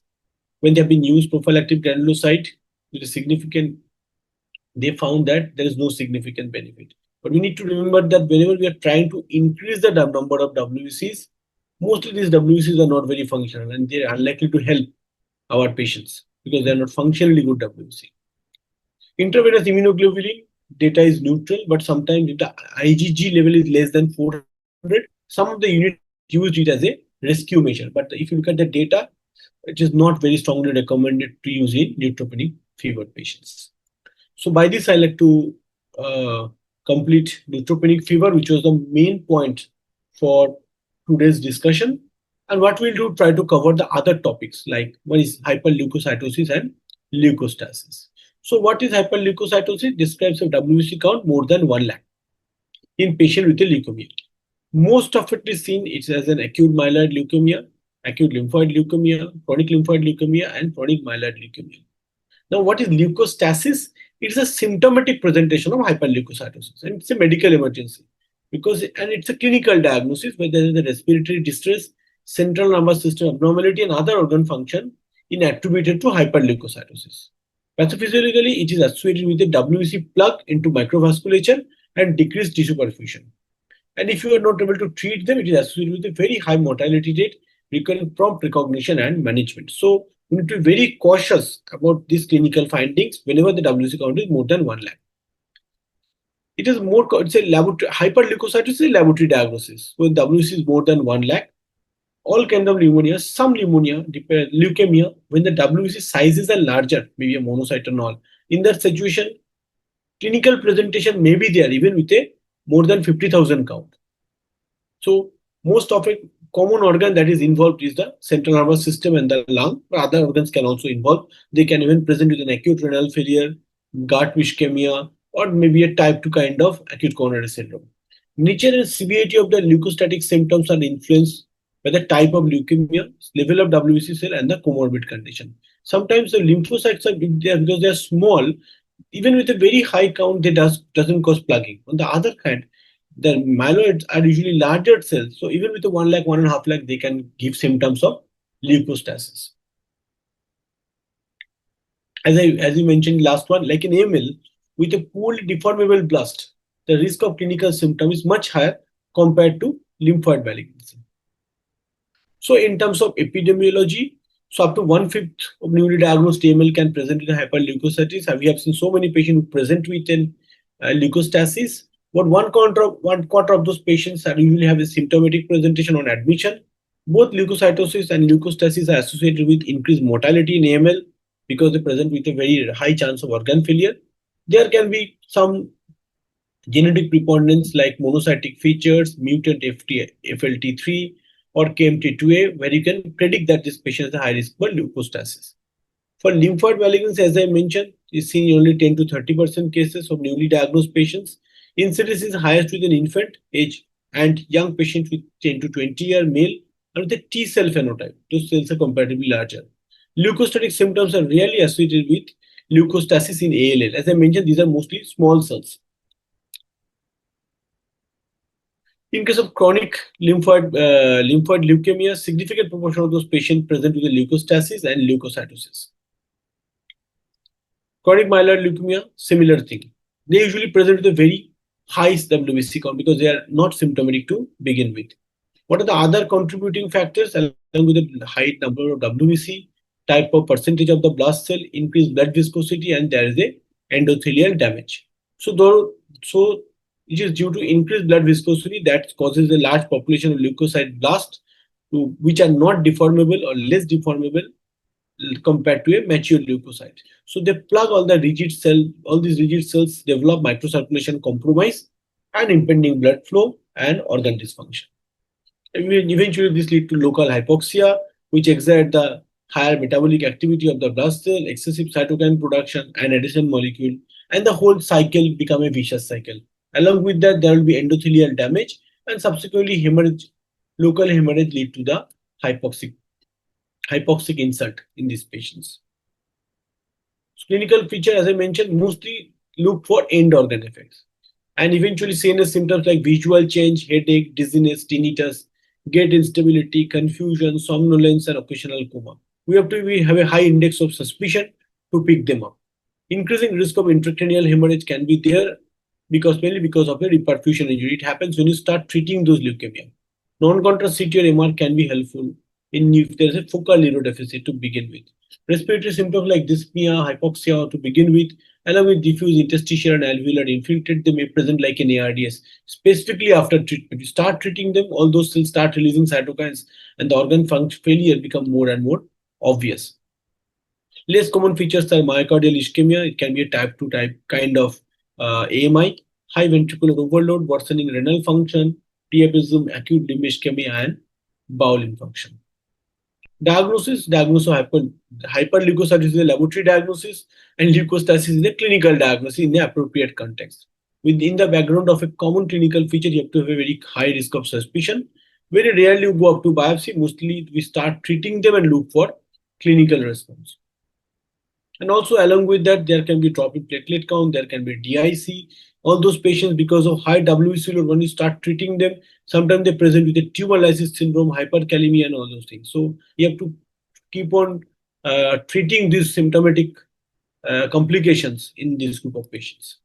When they have been used prophylactic granulocyte, with a significant, they found that there is no significant benefit. But we need to remember that whenever we are trying to increase the number of WCs, mostly these WCs are not very functional and they are unlikely to help our patients because they are not functionally good WC. Intravenous immunoglobulin data is neutral, but sometimes if the IgG level is less than 400, some of the units used it as a rescue measure. But if you look at the data, it is not very strongly recommended to use in neutropenic fever patients. So by this, I like to complete neutropenic fever, which was the main point for today's discussion. And what we'll do, try to cover the other topics like one is hyperleukocytosis and leukostasis. So what is hyperleukocytosis? Describes a WBC count more than 1 lakh in patient with a leukemia. Most of it is seen as an acute myeloid leukemia, acute lymphoid leukemia, chronic lymphoid leukemia, and chronic myeloid leukemia. Now, what is leukostasis? It's a symptomatic presentation of hyperleukocytosis, and it's a medical emergency and it's a clinical diagnosis where there is a respiratory distress, central nervous system abnormality, and other organ function in attributed to hyperleukocytosis. Pathophysiologically, it is associated with a WBC plug into microvasculature and decreased tissue perfusion. And if you are not able to treat them, it is associated with a very high mortality rate, requiring prompt recognition and management. So we need to be very cautious about these clinical findings whenever the WBC count is more than 1 lakh. It's a laboratory, hyperleukocytosis is a laboratory diagnosis. When WBC is more than 1 lakh, all kinds of pneumonia, some pneumonia, leukemia, when the WBC sizes are larger, maybe a monocyte and all, in that situation, clinical presentation may be there even with a more than 50,000 count. So most of it, common organ that is involved is the central nervous system and the lung, but other organs can also involve. They can even present with an acute renal failure, gut ischemia, or maybe a type 2 kind of acute coronary syndrome. Nature and severity of the leukostatic symptoms are influenced by the type of leukemia, level of WBC cell, and the comorbid condition. Sometimes the lymphocytes are there because they are small. Even with a very high count, they doesn't cause plugging. On the other hand, the myeloids are usually larger cells, so even with a 1 lakh, 1.5 lakh, they can give symptoms of leukostasis. As you mentioned, last one, like an AML with a poorly deformable blast, the risk of clinical symptom is much higher compared to lymphoid malignancy. So in terms of epidemiology, so up to 1/5 of newly diagnosed AML can present with hyperleukocytosis. We have seen so many patients who present with an leukostasis. But one quarter of those patients usually have a symptomatic presentation on admission. Both leukocytosis and leukostasis are associated with increased mortality in AML because they present with a very high chance of organ failure. There can be some genetic preponderance like monocytic features, mutant FLT3 or KMT2A, where you can predict that this patient has a high risk for leukostasis. For lymphoid malignancy, as I mentioned, is seen in only 10 to 30% cases of newly diagnosed patients. Incidence is highest with an infant age and young patients with 10 to 20-year male and with a T cell phenotype. Those cells are comparatively larger. Leukostatic symptoms are rarely associated with leukostasis in ALL. As I mentioned, these are mostly small cells. In case of chronic lymphoid leukemia, significant proportion of those patients present with a leukostasis and leukocytosis. Chronic myeloid leukemia, similar thing. They usually present with a very high WBC count because they are not symptomatic to begin with. What are the other contributing factors along with the high number of WBC, type of percentage of the blast cell, increased blood viscosity, and there is a endothelial damage. So it is due to increased blood viscosity that causes a large population of leukocyte blasts which are not deformable or less deformable compared to a mature leukocyte. So they plug all these rigid cells develop microcirculation compromise and impending blood flow and organ dysfunction. And eventually, this leads to local hypoxia, which exert the higher metabolic activity of the blood cell, excessive cytokine production, and additional molecule, and the whole cycle become a vicious cycle. Along with that, there will be endothelial damage, and subsequently hemorrhage, local hemorrhage lead to the hypoxic insult in these patients. So clinical feature, as I mentioned, mostly look for end organ effects, and eventually CNS symptoms like visual change, headache, dizziness, tinnitus, gait instability, confusion, somnolence, and occasional coma. We have a high index of suspicion to pick them up. Increasing risk of intracranial hemorrhage can be there mainly because of a reperfusion injury. It happens when you start treating those leukemia. Non-contrast CT or MR can be helpful if there is a focal neurodeficit to begin with. Respiratory symptoms like dyspnea, hypoxia to begin with, along with diffuse interstitial and alveolar infiltrate, they may present like an ARDS. Specifically after treatment, you start treating them, all those cells start releasing cytokines, and the organ function failure become more and more obvious. Less common features are myocardial ischemia. It can be a type 2 kind of AMI, high ventricular overload, worsening renal function, priapism, acute limb ischemia, and bowel infarction. Diagnosis of hyperleukocytosis is a laboratory diagnosis, and leukostasis is a clinical diagnosis in the appropriate context. Within the background of a common clinical feature, you have to have a very high risk of suspicion. Very rarely you go up to biopsy. Mostly we start treating them and look for clinical response. And also along with that, there can be drop in platelet count, there can be DIC. All those patients, because of high WBC load, when you start treating them, sometimes they present with a tumor lysis syndrome, hyperkalemia, and all those things. So you have to keep on treating these symptomatic complications in this group of patients.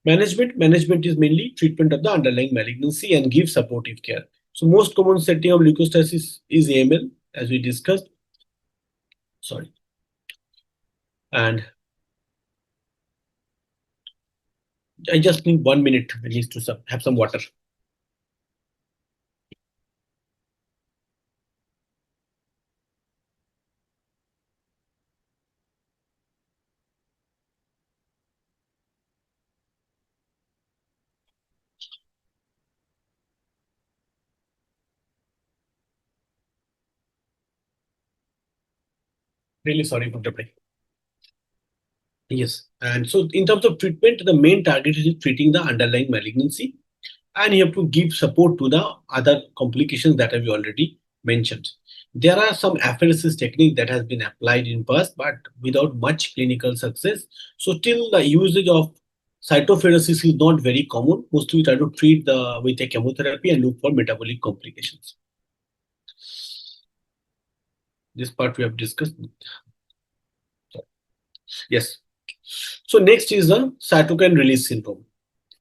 Management is mainly treatment of the underlying malignancy and give supportive care. So most common setting of leukostasis is AML, as we discussed. Sorry. And I just need 1 minute at least to have some water. Really sorry for the break. Yes, and so in terms of treatment, the main target is treating the underlying malignancy, and you have to give support to the other complications that I've already mentioned. There are some apheresis technique that has been applied in past, but without much clinical success. So till the usage of cytopheresis is not very common. Mostly we try to treat with a chemotherapy and look for metabolic complications. This part we have discussed. Yes. So next is the cytokine release syndrome.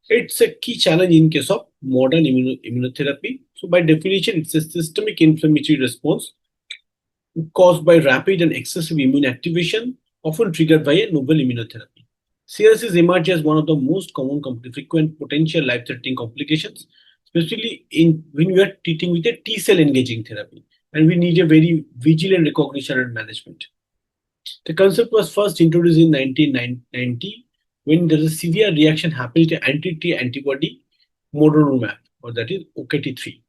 It's a key challenge in case of modern immunotherapy. So by definition, it's a systemic inflammatory response caused by rapid and excessive immune activation, often triggered by a novel immunotherapy. CRS emerge as one of the most common, frequent, potential life-threatening complications, especially when we are treating with a T-cell engaging therapy, and we need a very vigilant recognition and management. The concept was first introduced in 1990 when there is a severe reaction happening to anti-T antibody monoclonal, or that is OKT3.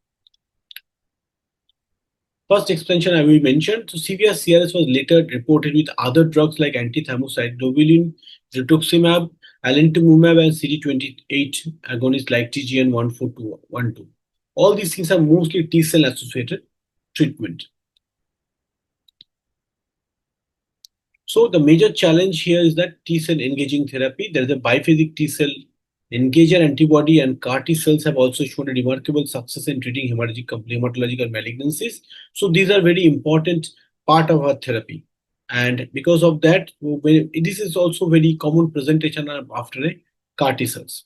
First expansion I will mention. So severe CRS was later reported with other drugs like antithymocytobulin, rituximab, alemtuzumab, and CD28 agonists like TGN-14212. All these things are mostly T-cell associated treatment. So the major challenge here is that T-cell engaging therapy. There is a biphasic T-cell engager antibody, and CAR T cells have also shown a remarkable success in treating hematological malignancies. So these are very important part of our therapy. And because of that, this is also very common presentation after a CAR T cells.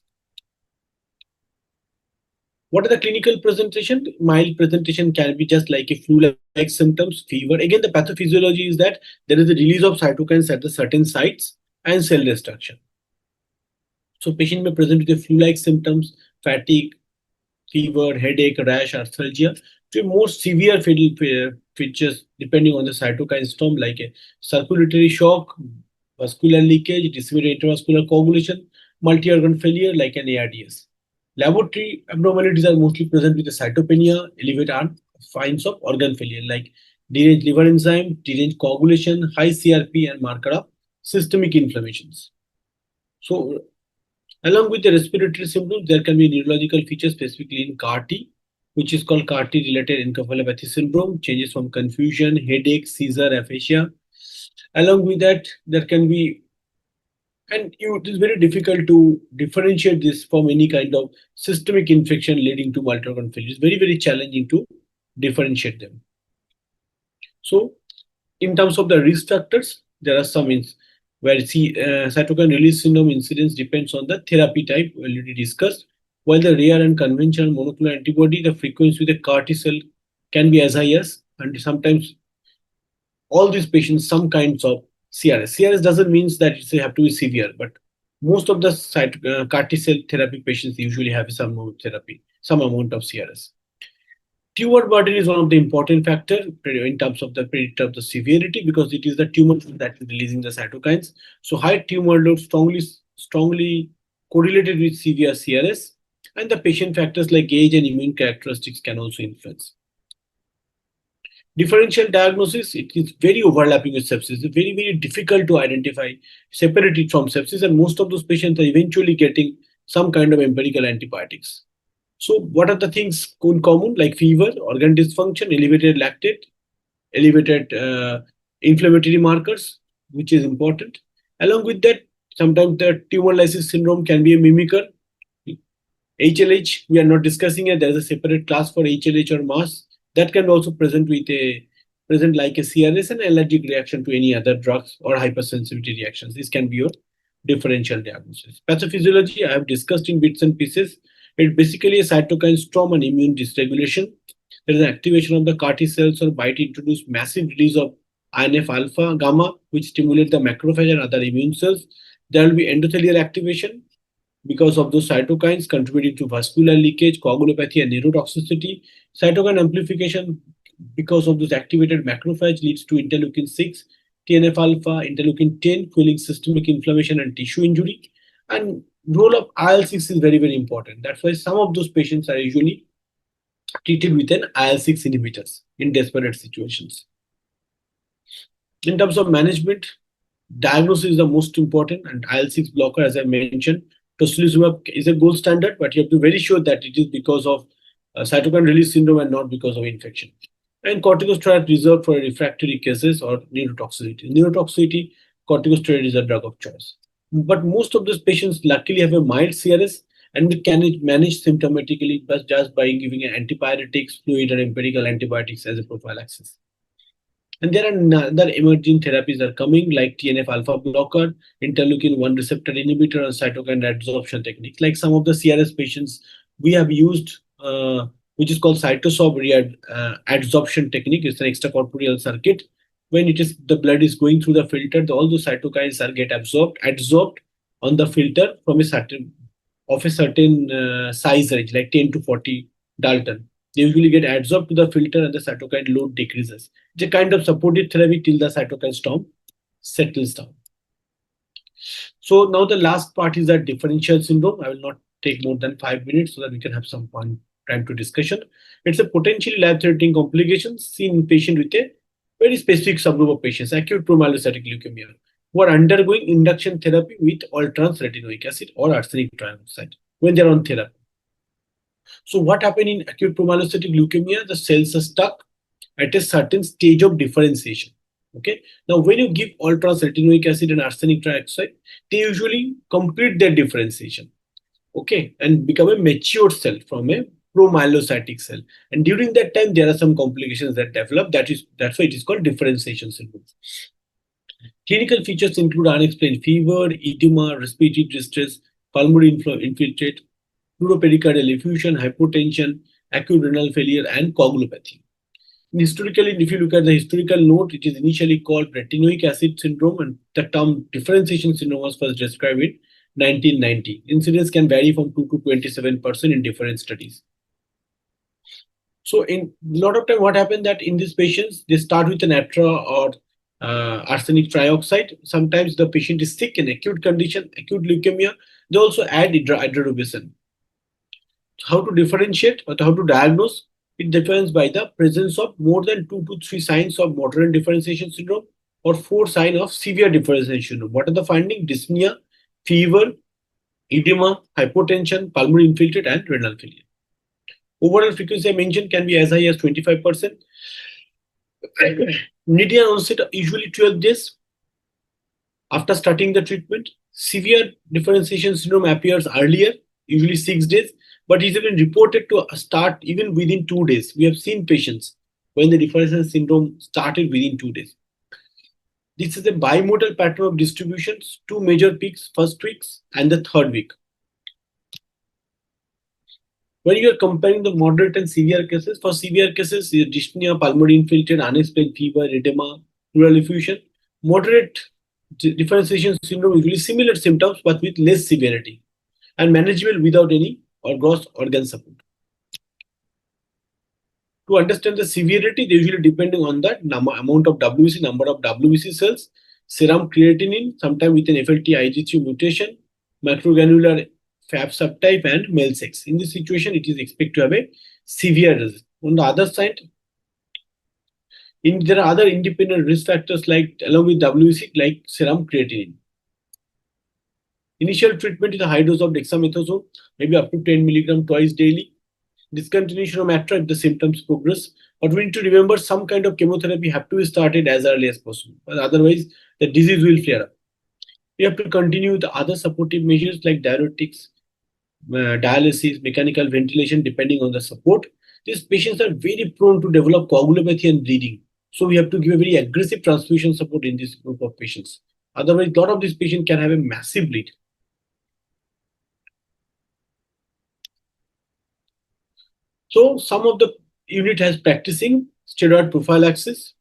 What are the clinical presentation? Mild presentation can be just like a flu-like symptoms, fever. Again, the pathophysiology is that there is a release of cytokines at the certain sites and cell destruction. So patient may present with the flu-like symptoms, fatigue, fever, headache, rash, arthralgia, to more severe features depending on the cytokine storm, like a circulatory shock, vascular leakage, disseminated intravascular coagulation, multi-organ failure like an ARDS. Laboratory abnormalities are mostly present with the cytopenia, elevated signs of organ failure like deranged liver enzyme, deranged coagulation, high CRP, and marker of systemic inflammations. So along with the respiratory symptoms, there can be neurological features specifically in CAR-T, which is called CAR-T-related encephalopathy syndrome, changes from confusion, headache, seizure, aphasia. Along with that, there can be, and it is very difficult to differentiate this from any kind of systemic infection leading to multi-organ failure. It's very, very challenging to differentiate them. So, in terms of the risk factors, there are some where cytokine release syndrome incidence depends on the therapy type already discussed. While the rare and conventional monoclonal antibody, the frequency with the CAR T cell can be as high as, and sometimes all these patients, some kinds of CRS. CRS doesn't mean that it have to be severe, but most of the CAR T cell therapy patients usually have some amount of CRS. Tumor burden is one of the important factors in terms of the predictor of the severity, because it is the tumor that is releasing the cytokines. So high tumor load strongly correlated with severe CRS, and the patient factors like age and immune characteristics can also influence. Differential diagnosis, it is very overlapping with sepsis. It's very, very difficult to identify, separate it from sepsis, and most of those patients are eventually getting some kind of empirical antibiotics. So what are the things in common, like fever, organ dysfunction, elevated lactate, elevated inflammatory markers, which is important. Along with that, sometimes the tumor lysis syndrome can be a mimicker. HLH, we are not discussing it. There is a separate class for HLH or MAS that can also present like a CRS and allergic reaction to any other drugs or hypersensitivity reactions. This can be your differential diagnosis. Pathophysiology, I have discussed in bits and pieces. It's basically a cytokine storm and immune dysregulation. There is an activation of the CAR T cells or might introduce massive release of INF alpha, gamma, which stimulate the macrophage and other immune cells. There will be endothelial activation because of those cytokines contributing to vascular leakage, coagulopathy, and neurotoxicity. Cytokine amplification because of this activated macrophage leads to interleukin 6, TNF alpha, interleukin 10, fueling systemic inflammation and tissue injury. And role of IL-6 is very, very important. That's why some of those patients are usually treated with an IL-6 inhibitors in desperate situations. In terms of management, diagnosis is the most important, and IL-6 blocker, as I mentioned, tocilizumab is a gold standard, but you have to be very sure that it is because of cytokine release syndrome and not because of infection. And corticosteroid reserved for refractory cases or neurotoxicity. Neurotoxicity, corticosteroid is a drug of choice. But most of those patients luckily have a mild CRS, and we can manage symptomatically just by giving antipyretics, fluid, and empirical antibiotics as a prophylaxis. And there are other emerging therapies are coming, like TNF alpha blocker, interleukin 1 receptor inhibitor, and cytokine adsorption techniques. Like some of the CRS patients we have used, which is called cytosorb adsorption technique. It's an extracorporeal circuit. When the blood is going through the filter, all the cytokines are get absorbed on the filter from a certain size range, like 10 to 40 Dalton. They usually get adsorbed to the filter and the cytokine load decreases. It's a kind of supportive therapy till the cytokine storm settles down. So now the last part is that differential syndrome. I will not take more than 5 minutes so that we can have some time to discussion. It's a potentially life-threatening complication seen in patient with a very specific subgroup of patients, acute promyelocytic leukemia, who are undergoing induction therapy with all-trans retinoic acid or arsenic trioxide when they're on therapy. So what happened in acute promyelocytic leukemia? The cells are stuck at a certain stage of differentiation. Okay. Now, when you give all-trans retinoic acid and arsenic trioxide, they usually complete their differentiation. Okay, and become a mature cell from a promyelocytic cell. And during that time, there are some complications that develop. That's why it is called differentiation syndrome. Clinical features include unexplained fever, edema, respiratory distress, pulmonary infiltrate, neuropericardial effusion, hypotension, acute renal failure, and coagulopathy. Historically, if you look at the historical note, it is initially called retinoic acid syndrome, and the term differentiation syndrome was first described in 1990. Incidence can vary from 2 to 27% in different studies. So in a lot of time, what happened that in these patients, they start with an Maitra or arsenic trioxide. Sometimes the patient is sick in acute condition, acute leukemia. They also add idrarubicin. How to differentiate or how to diagnose? It depends by the presence of more than 2 to 3 signs of moderate differentiation syndrome or 4 signs of severe differentiation syndrome. What are the findings? Dyspnea, fever, edema, hypotension, pulmonary infiltrate, and renal failure. Overall frequency I mentioned can be as high as 25%. Median onset usually 12 days after starting the treatment. Severe differentiation syndrome appears earlier, usually 6 days, but it has been reported to start even within 2 days. We have seen patients when the differentiation syndrome started within 2 days. This is a bimodal pattern of distributions, 2 major peaks, first weeks and the third week. When you are comparing the moderate and severe cases, for severe cases, dyspnea, pulmonary infiltrate, unexplained fever, edema, pleural effusion. Moderate differentiation syndrome usually similar symptoms but with less severity and manageable without any gross organ support. To understand the severity, they usually depending on the amount of WBC, number of WBC cells, serum creatinine, sometimes with an FLT IgG mutation, macrogranular Fab subtype, and male sex. In this situation, it is expected to have a severe risk. On the other side, there are other independent risk factors like along with WBC like serum creatinine. Initial treatment is a high dose of dexamethasone, maybe up to 10 milligram twice daily. Discontinuation of Maitra if the symptoms progress. But we need to remember some kind of chemotherapy have to be started as early as possible. But otherwise, the disease will flare up. We have to continue the other supportive measures like diuretics, dialysis, mechanical ventilation, depending on the support. These patients are very prone to develop coagulopathy and bleeding. So we have to give a very aggressive transfusion support in this group of patients. Otherwise, a lot of these patients can have a massive bleed. So some of the unit has practicing steroid prophylaxis.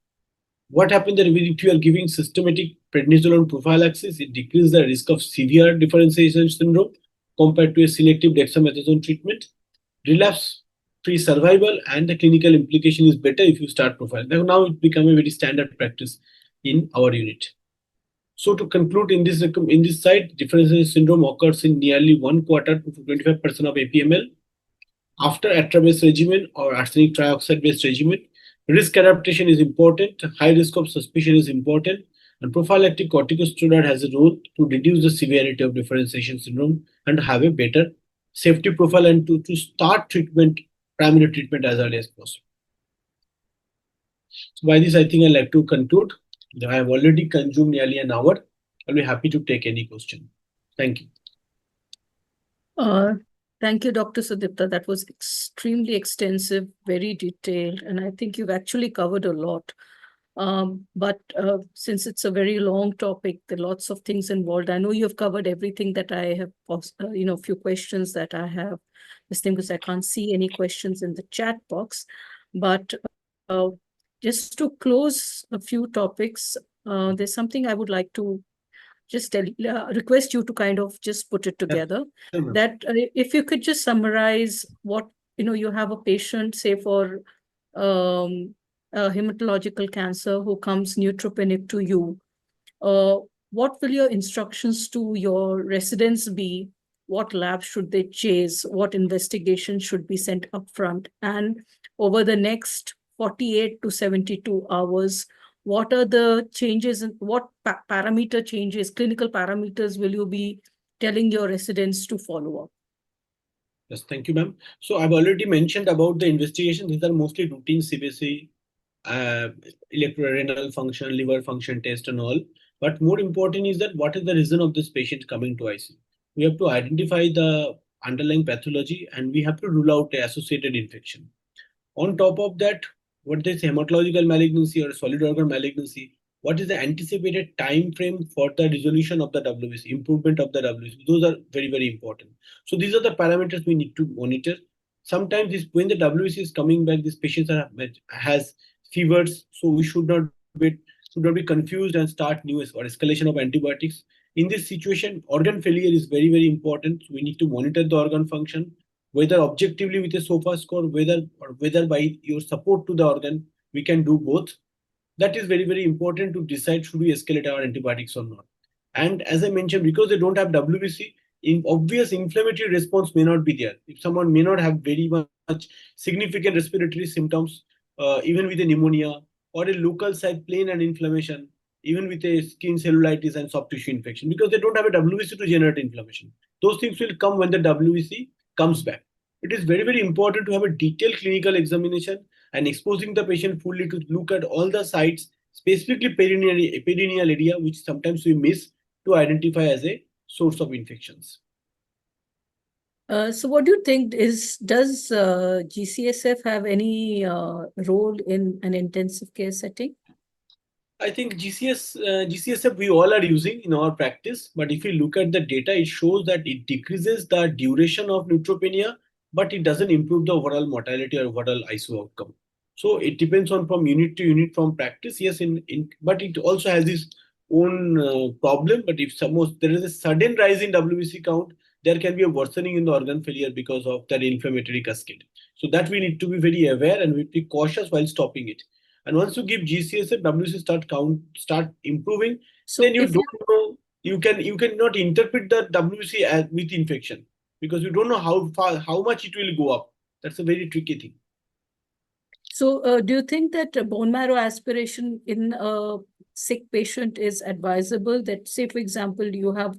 What happens that if you are giving systematic prednisolone prophylaxis, it decreases the risk of severe differentiation syndrome compared to a selective dexamethasone treatment. Relapse-free survival and the clinical implication is better if you start prophylaxis. Now it becomes a very standard practice in our unit. So to conclude, in this site, differentiation syndrome occurs in nearly 1/4 to 25% of APML. After atrabase regimen or arsenic trioxide based regimen, risk adaptation is important, high risk of suspicion is important, and prophylactic corticosteroid has a role to reduce the severity of differentiation syndrome and have a better safety profile and to start treatment, primary treatment as early as possible. So by this, I think I'd like to conclude. I have already consumed nearly an hour. I'll be happy to take any question. Thank you. Thank you, Dr. Sudipta. That was extremely extensive, very detailed, and I think you've actually covered a lot. But since it's a very long topic, there are lots of things involved. I know you've covered everything that I have, a few questions that I have. This thing because I can't see any questions in the chat box. But just to close a few topics, there's something I would like to just request you to kind of just put it together. Sure. That if you could just summarize what, you have a patient, say for hematological cancer who comes neutropenic to you, what will your instructions to your residents be? What labs should they chase? What investigation should be sent upfront? And over the next 48 to 72 hours, what are the changes and what parameter changes, clinical parameters will you be telling your residents to follow up? Yes, thank you, ma'am. So I've already mentioned about the investigation. These are mostly routine CBC, electrorenal function, liver function test and all. But more important is that what is the reason of this patient coming to ICU? We have to identify the underlying pathology and we have to rule out the associated infection. On top of that, what is hematological malignancy or solid organ malignancy? What is the anticipated time frame for the resolution of the WBC, improvement of the WBC? Those are very, very important. So these are the parameters we need to monitor. Sometimes when the WBC is coming back, these patients has fevers, so we should not be confused and start new or escalation of antibiotics. In this situation, organ failure is very, very important. We need to monitor the organ function, whether objectively with a SOFA score, whether by your support to the organ, we can do both. That is very, very important to decide should we escalate our antibiotics or not. And as I mentioned, because they don't have WBC, obvious inflammatory response may not be there. If someone may not have very much significant respiratory symptoms, even with a pneumonia or a local site plain and inflammation, even with a skin cellulitis and soft tissue infection, because they don't have a WBC to generate inflammation. Those things will come when the WBC comes back. It is very, very important to have a detailed clinical examination and exposing the patient fully to look at all the sites, specifically perineal area, which sometimes we miss to identify as a source of infections. So what do you think does GCSF have any role in an intensive care setting? I think GCSF we all are using in our practice, but if you look at the data, it shows that it decreases the duration of neutropenia, but it doesn't improve the overall mortality or overall ICU outcome. So it depends on from unit to unit from practice. Yes, but it also has its own problem. But if there is a sudden rise in WBC count, there can be a worsening in the organ failure because of that inflammatory cascade. So that we need to be very aware and we be cautious while stopping it. And once you give GCSF, WBC start improving, so then you don't know, you cannot interpret the WBC with infection. because we don't know how much it will go up. That's a very tricky thing. So, do you think that bone marrow aspiration in a sick patient is advisable? That, say, for example, you have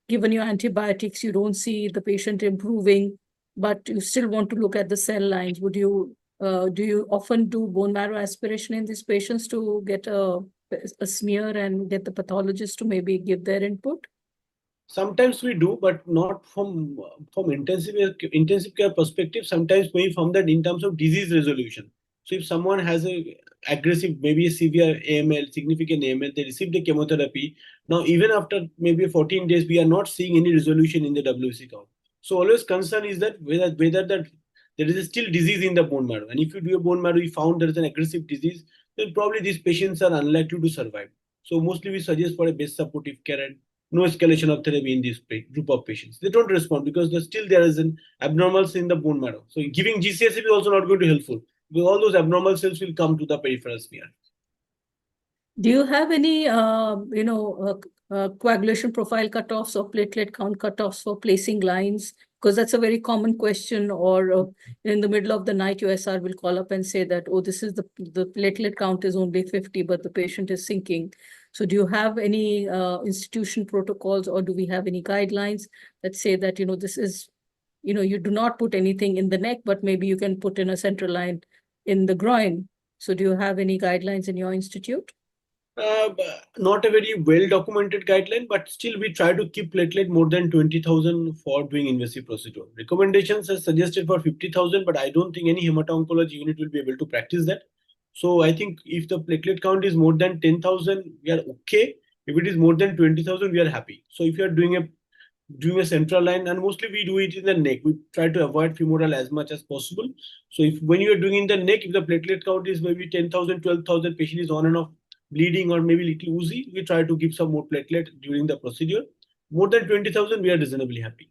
given your antibiotics, you don't see the patient improving, but you still want to look at the cell lines. Do you often do bone marrow aspiration in these patients to get a smear and get the pathologist to maybe give their input? Sometimes we do, but not from intensive care perspective. Sometimes maybe from that in terms of disease resolution. So if someone has a aggressive, maybe a severe AML, significant AML, they receive the chemotherapy. Now, even after maybe 14 days, we are not seeing any resolution in the WC count. So always concern is that whether that there is still disease in the bone marrow. And if you do a bone marrow, you found there is an aggressive disease, then probably these patients are unlikely to survive. So mostly we suggest for a best supportive care and no escalation of therapy in this group of patients. They don't respond because still there is an abnormals in the bone marrow. So giving GCSF is also not going to be helpful because all those abnormal cells will come to the peripheral smear. Do you have any, coagulation profile cutoffs or platelet count cutoffs for placing lines? Because that's a very common question. Or in the middle of the night, your SR will call up and say that, oh, this is the platelet count is only 50, but the patient is sinking. So do you have any institution protocols, or do we have any guidelines that say that, this is, you do not put anything in the neck, but maybe you can put in a central line in the groin. So do you have any guidelines in your institute? Not a very well documented guideline, but still we try to keep platelet more than 20,000 for doing invasive procedure. Recommendations are suggested for 50,000, but I don't think any hematology unit will be able to practice that. So I think if the platelet count is more than 10,000, we are okay. If it is more than 20,000, we are happy. So if you are doing a central line, and mostly we do it in the neck, we try to avoid femoral as much as possible. So if when you are doing in the neck, if the platelet count is maybe 10,000, 12,000, patient is on and off bleeding or maybe little woozy, we try to give some more platelet during the procedure. More than 20,000, we are reasonably happy.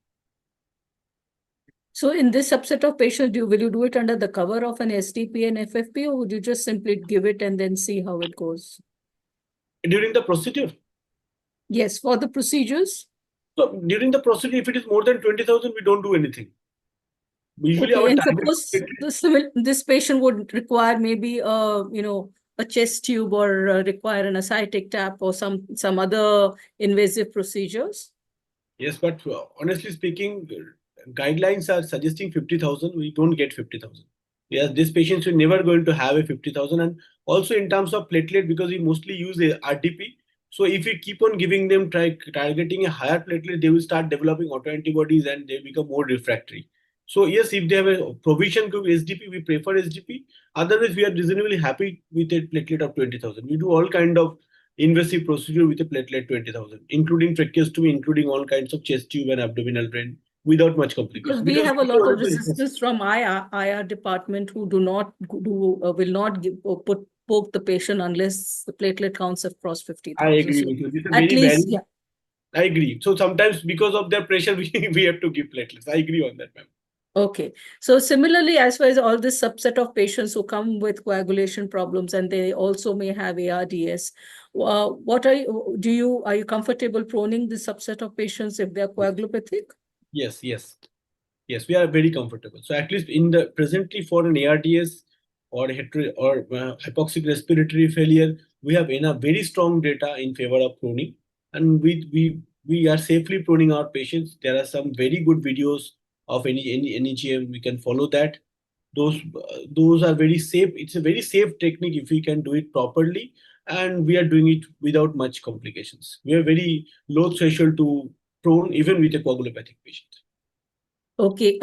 So in this subset of patients, will you do it under the cover of an SDP and FFP, or would you just simply give it and then see how it goes? During the procedure? Yes, for the procedures. So during the procedure, if it is more than 20,000, we don't do anything. Usually Okay, our and target. suppose this patient would require maybe a chest tube, or require an ascitic tap or some other invasive procedures. Yes, but honestly speaking, guidelines are suggesting 50,000. We don't get 50,000. Yes, these patients are never going to have a 50,000. And also in terms of platelet, because we mostly use a RDP. So if we keep on giving them targeting a higher platelet, they will start developing autoantibodies and they become more refractory. So yes, if they have a provision to SDP, we prefer SDP. Otherwise, we are reasonably happy with a platelet of 20,000. We do all kind of invasive procedure with a platelet 20,000, including tracheostomy, including all kinds of chest tube and abdominal drain without much Because complication. we Because have a lot of resistance from IR department who will not poke the patient unless the platelet counts have crossed 50,000. I agree So with you. This is at very least, valid. yeah. I agree. So sometimes because of their pressure, we have to give platelets. I agree on that, ma'am. Okay. So similarly, as far as all this subset of patients who come with coagulation problems and they also may have ARDS, are you comfortable proning this subset of patients if they're coagulopathic? Yes, yes. Yes, we are very comfortable. So at least in the presently for an ARDS or hypoxic respiratory failure, we have enough very strong data in favor of proning, and we are safely proning our patients. There are some very good videos of any NEGM. We can follow that. Those are very safe. It's a very safe technique if we can do it properly, and we are doing it without much complications. We have very low threshold to prone even with a coagulopathic patient. Okay,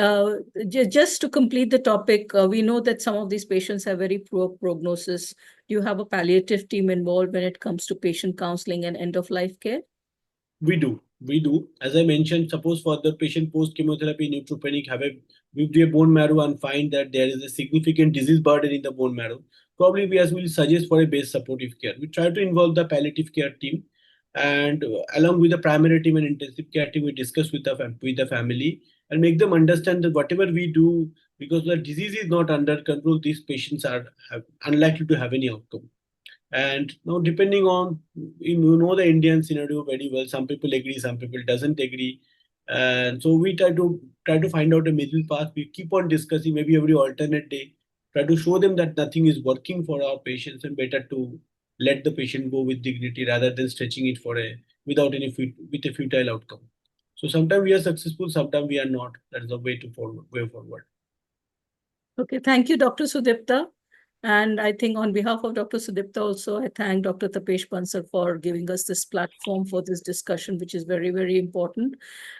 just to complete the topic, we know that some of these patients have very poor prognosis. Do you have a palliative team involved when it comes to patient counseling and end-of-life care? We do. We do. As I mentioned, suppose for the patient post chemotherapy neutropenic with their bone marrow and find that there is a significant disease burden in the bone marrow, probably we as will suggest for a base supportive care. We try to involve the palliative care team, and along with the primary team and intensive care team, we discuss with the family and make them understand that whatever we do, because the disease is not under control, these patients are unlikely to have any outcome. And now, depending on the Indian scenario very well, some people agree, some people doesn't agree. And so we try to find out a middle path. We keep on discussing, maybe every alternate day, try to show them that nothing is working for our patients and better to let the patient go with dignity rather than stretching it for without any with a futile outcome. So sometimes we are successful, sometimes we are not. That is the way forward. Okay, thank you, Dr. Sudipta. And I think on behalf of Dr. Sudipta also, I thank Dr. Tapesh Bansal for giving us this platform for this discussion, which is very, very important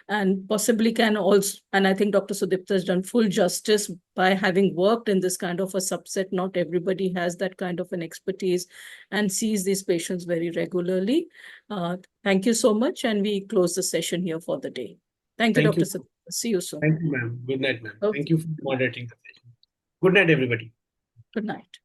and possibly can also, and I think Dr. Sudipta has done full justice by having worked in this kind of a subset. Not everybody has that kind of an expertise and sees these patients very regularly. Thank you so much. And we close the session here for the day. Thank you, Thank Dr. you. Sudipta. See you soon. Thank you, ma'am. Good night, ma'am. Okay. Thank you for moderating the session. Good night, everybody. Good night.